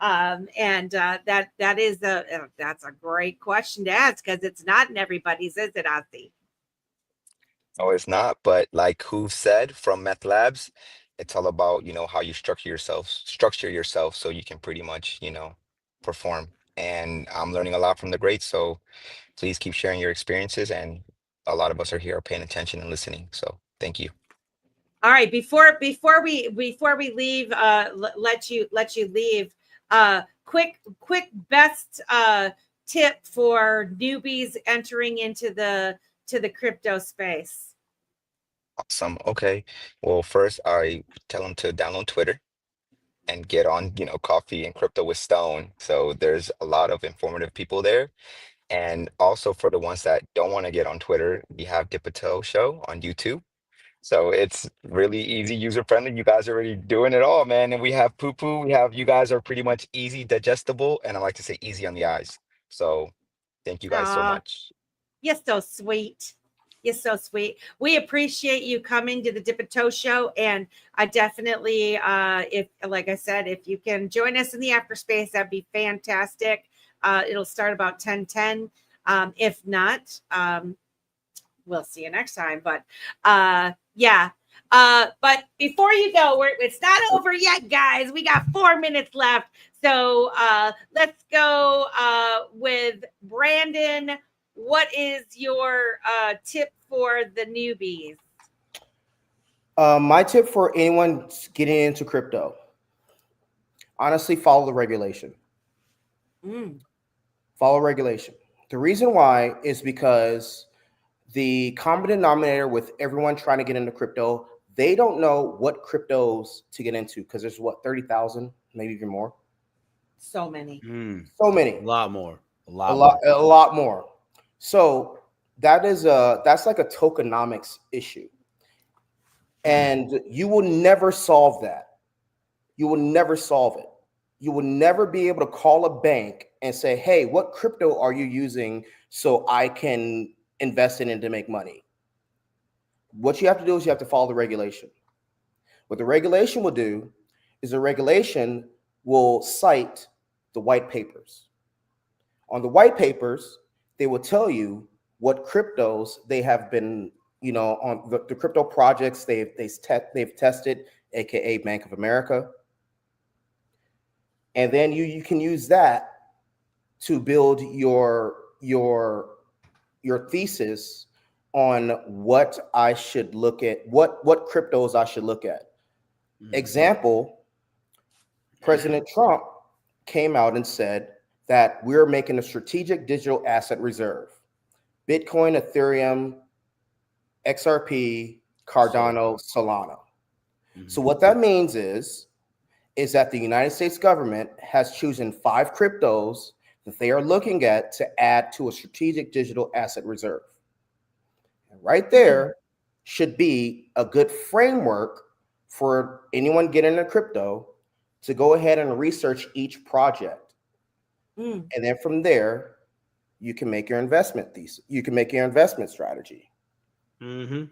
And that is that's a great question to ask, because it's not in everybody's, is it, Asi? No, it's not. But like who said from Meth Labs, it's all about, how you structure yourself so you can pretty much, perform. And I'm learning a lot from the greats. So please keep sharing your experiences. And a lot of us are here paying attention and listening. So thank you. All right, before we leave, let you leave. Quick best tip for newbies entering into the crypto space. Awesome. Okay. Well, first, I tell them to download Twitter and get on, Coffee and Crypto with Stone. So there's a lot of informative people there. And also for the ones that don't want to get on Twitter, we have BdotE Show on YouTube. So it's really easy, user friendly. You guys are already doing it all, man. And we have Poo Poo. You guys are pretty much easy, digestible, and I like to say easy on the eyes. So thank you guys so Aw, much. you're so sweet. You're so sweet. We appreciate you coming to the BdotE Show, and I definitely, if like I said, if you can join us in the after space, that'd be fantastic. It'll start about 10:10. If not, we'll see you next time. But yeah. But before you go, it's not over yet, guys. We got 4 minutes left. So let's go with Brandon. What is your tip for the newbies? My tip for anyone getting into crypto, honestly, follow the regulation. Follow regulation. The reason why is because the common denominator with everyone trying to get into crypto, they don't know what cryptos to get into, because there's 30,000, maybe even more. So many. So many. A lot more. A lot more. So that's like a tokenomics issue. And you will never solve that. You will never solve it. You will never be able to call a bank and say, hey, what crypto are you using so I can invest in it to make money? What you have to do is you have to follow the regulation. What the regulation will do is the regulation will cite the white papers. On the white papers, they will tell you what cryptos they have been, on the crypto projects they've tested, aka Bank of America. And then you can use that to build your thesis on what I should look at, what cryptos I should look at. Example, President Trump came out and said that we're making a strategic digital asset reserve. Bitcoin, Ethereum, XRP, Cardano, Solana. So what that means is that the United States government has chosen 5 cryptos that they are looking at to add to a strategic digital asset reserve. And right there should be a good framework for anyone getting into crypto to go ahead and research each project. Mm. And then from there, you can make your investment thesis. You can make your investment strategy. Mm-hmm.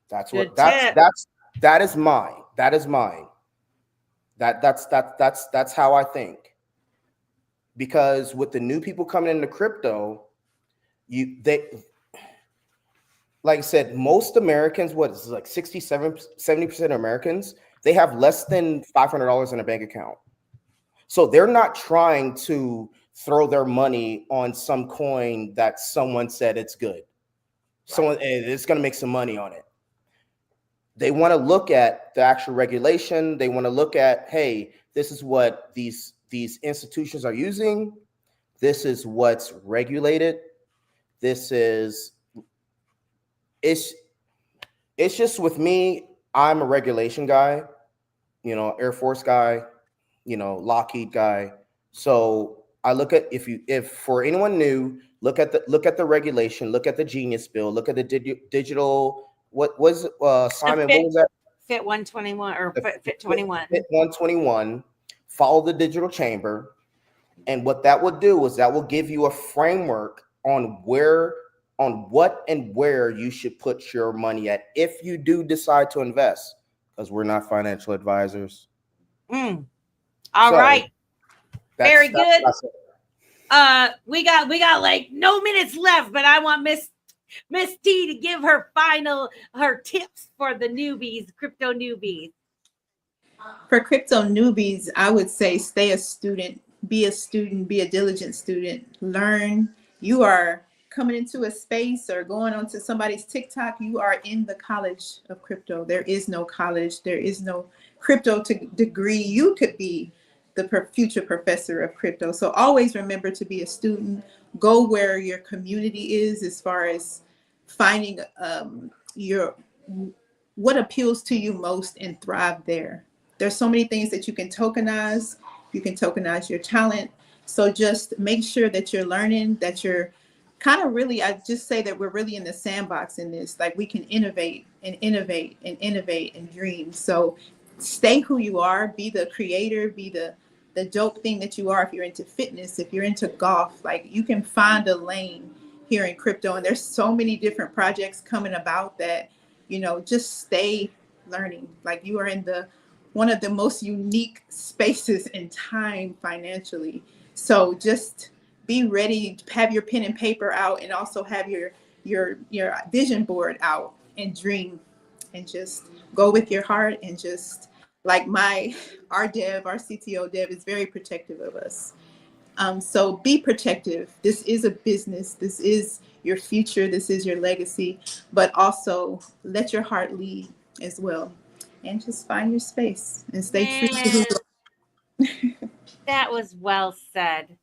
That's Good what tip. that is mine. That is mine. That's how I think. Because with the new people coming into crypto, they like I said, most Americans, what is it, like 70% of Americans, they have less than $500 in a bank account. So they're not trying to throw their money on some coin that someone said it's good. Someone it's going to make some money on it. They want to look at the actual regulation. They want to look at, hey, this is what these institutions are using. This is what's regulated. This is it's just with me. I'm a regulation guy, Air Force guy, Lockheed guy. So I look at if for anyone new, look at the regulation, look at the Genius Bill, look at the digital. What was Simon? What was that? Fit 121 or Fit 21. Fit 121. Follow the digital chamber, and what that will do is that will give you a framework on what and where you should put your money at if you do decide to invest, because we're not financial advisors. All right. Very good. We got like no minutes left, but I want Miss T to give her tips for the newbies, crypto newbies. For crypto newbies, I would say stay a student, be a diligent student, learn. You are coming into a space or going onto somebody's TikTok, you are in the college of crypto. There is no college. There is no crypto degree. You could be the future professor of crypto. So always remember to be a student. Go where your community is as far as finding what appeals to you most and thrive there. There's so many things that you can tokenize. You can tokenize your talent. So just make sure that you're learning, that you're kind of really, I just say that we're really in the sandbox in this. Like we can innovate and innovate and innovate and dream. So stay who you are, be the creator, be the dope thing that you are. If you're into fitness, if you're into golf, like you can find a lane here in crypto. And there's so many different projects coming about that, just stay learning. Like you are in one of the most unique spaces in time financially. So just be ready to have your pen and paper out and also have your vision board out and dream and just go with your heart and just like our CTO Dev is very protective of us. So be protective. This is a business. This is your future. This is your legacy, but also let your heart lead as well. And just find your space and stay true to who you are. That was well said.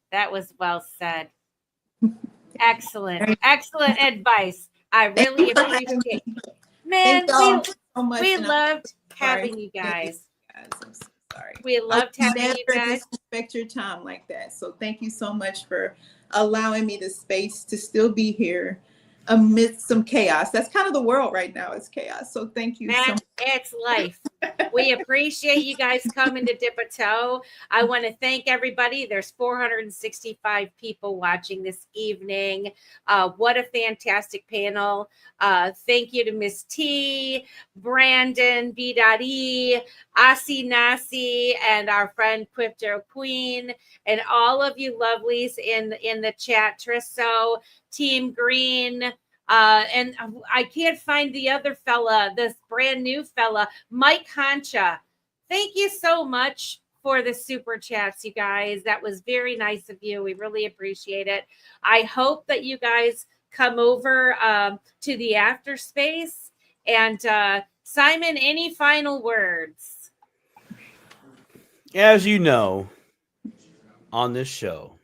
Excellent. Excellent advice. I really appreciate it. Man, we loved having you guys. I'm so sorry. We loved having you guys. Disrespect your time like that. So thank you so much for allowing me the space to still be here amidst some chaos. That's kind of the world right now. It's chaos. So thank you so much. It's life. We appreciate you guys coming to Dip a Toe. I want to thank everybody. There's 465 people watching this evening. What a fantastic panel. Thank you to Miss T, Brandon, BdotE, Asi Nasci, and our friend Crypto Queen, and all of you lovelies in the chat. Triso, Team Green, and I can't find the other fella, this brand new fella, Mike Concha. Thank you so much for the super chats, you guys. That was very nice of you. We really appreciate it. I hope that you guys come over to the after space. And Simon, any final words? As you know, on this show,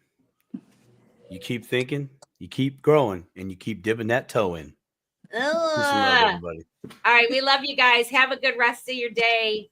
you keep thinking, you keep growing, and you keep dipping that toe in. Love everybody. All right. We love you guys. Have a good rest of your day.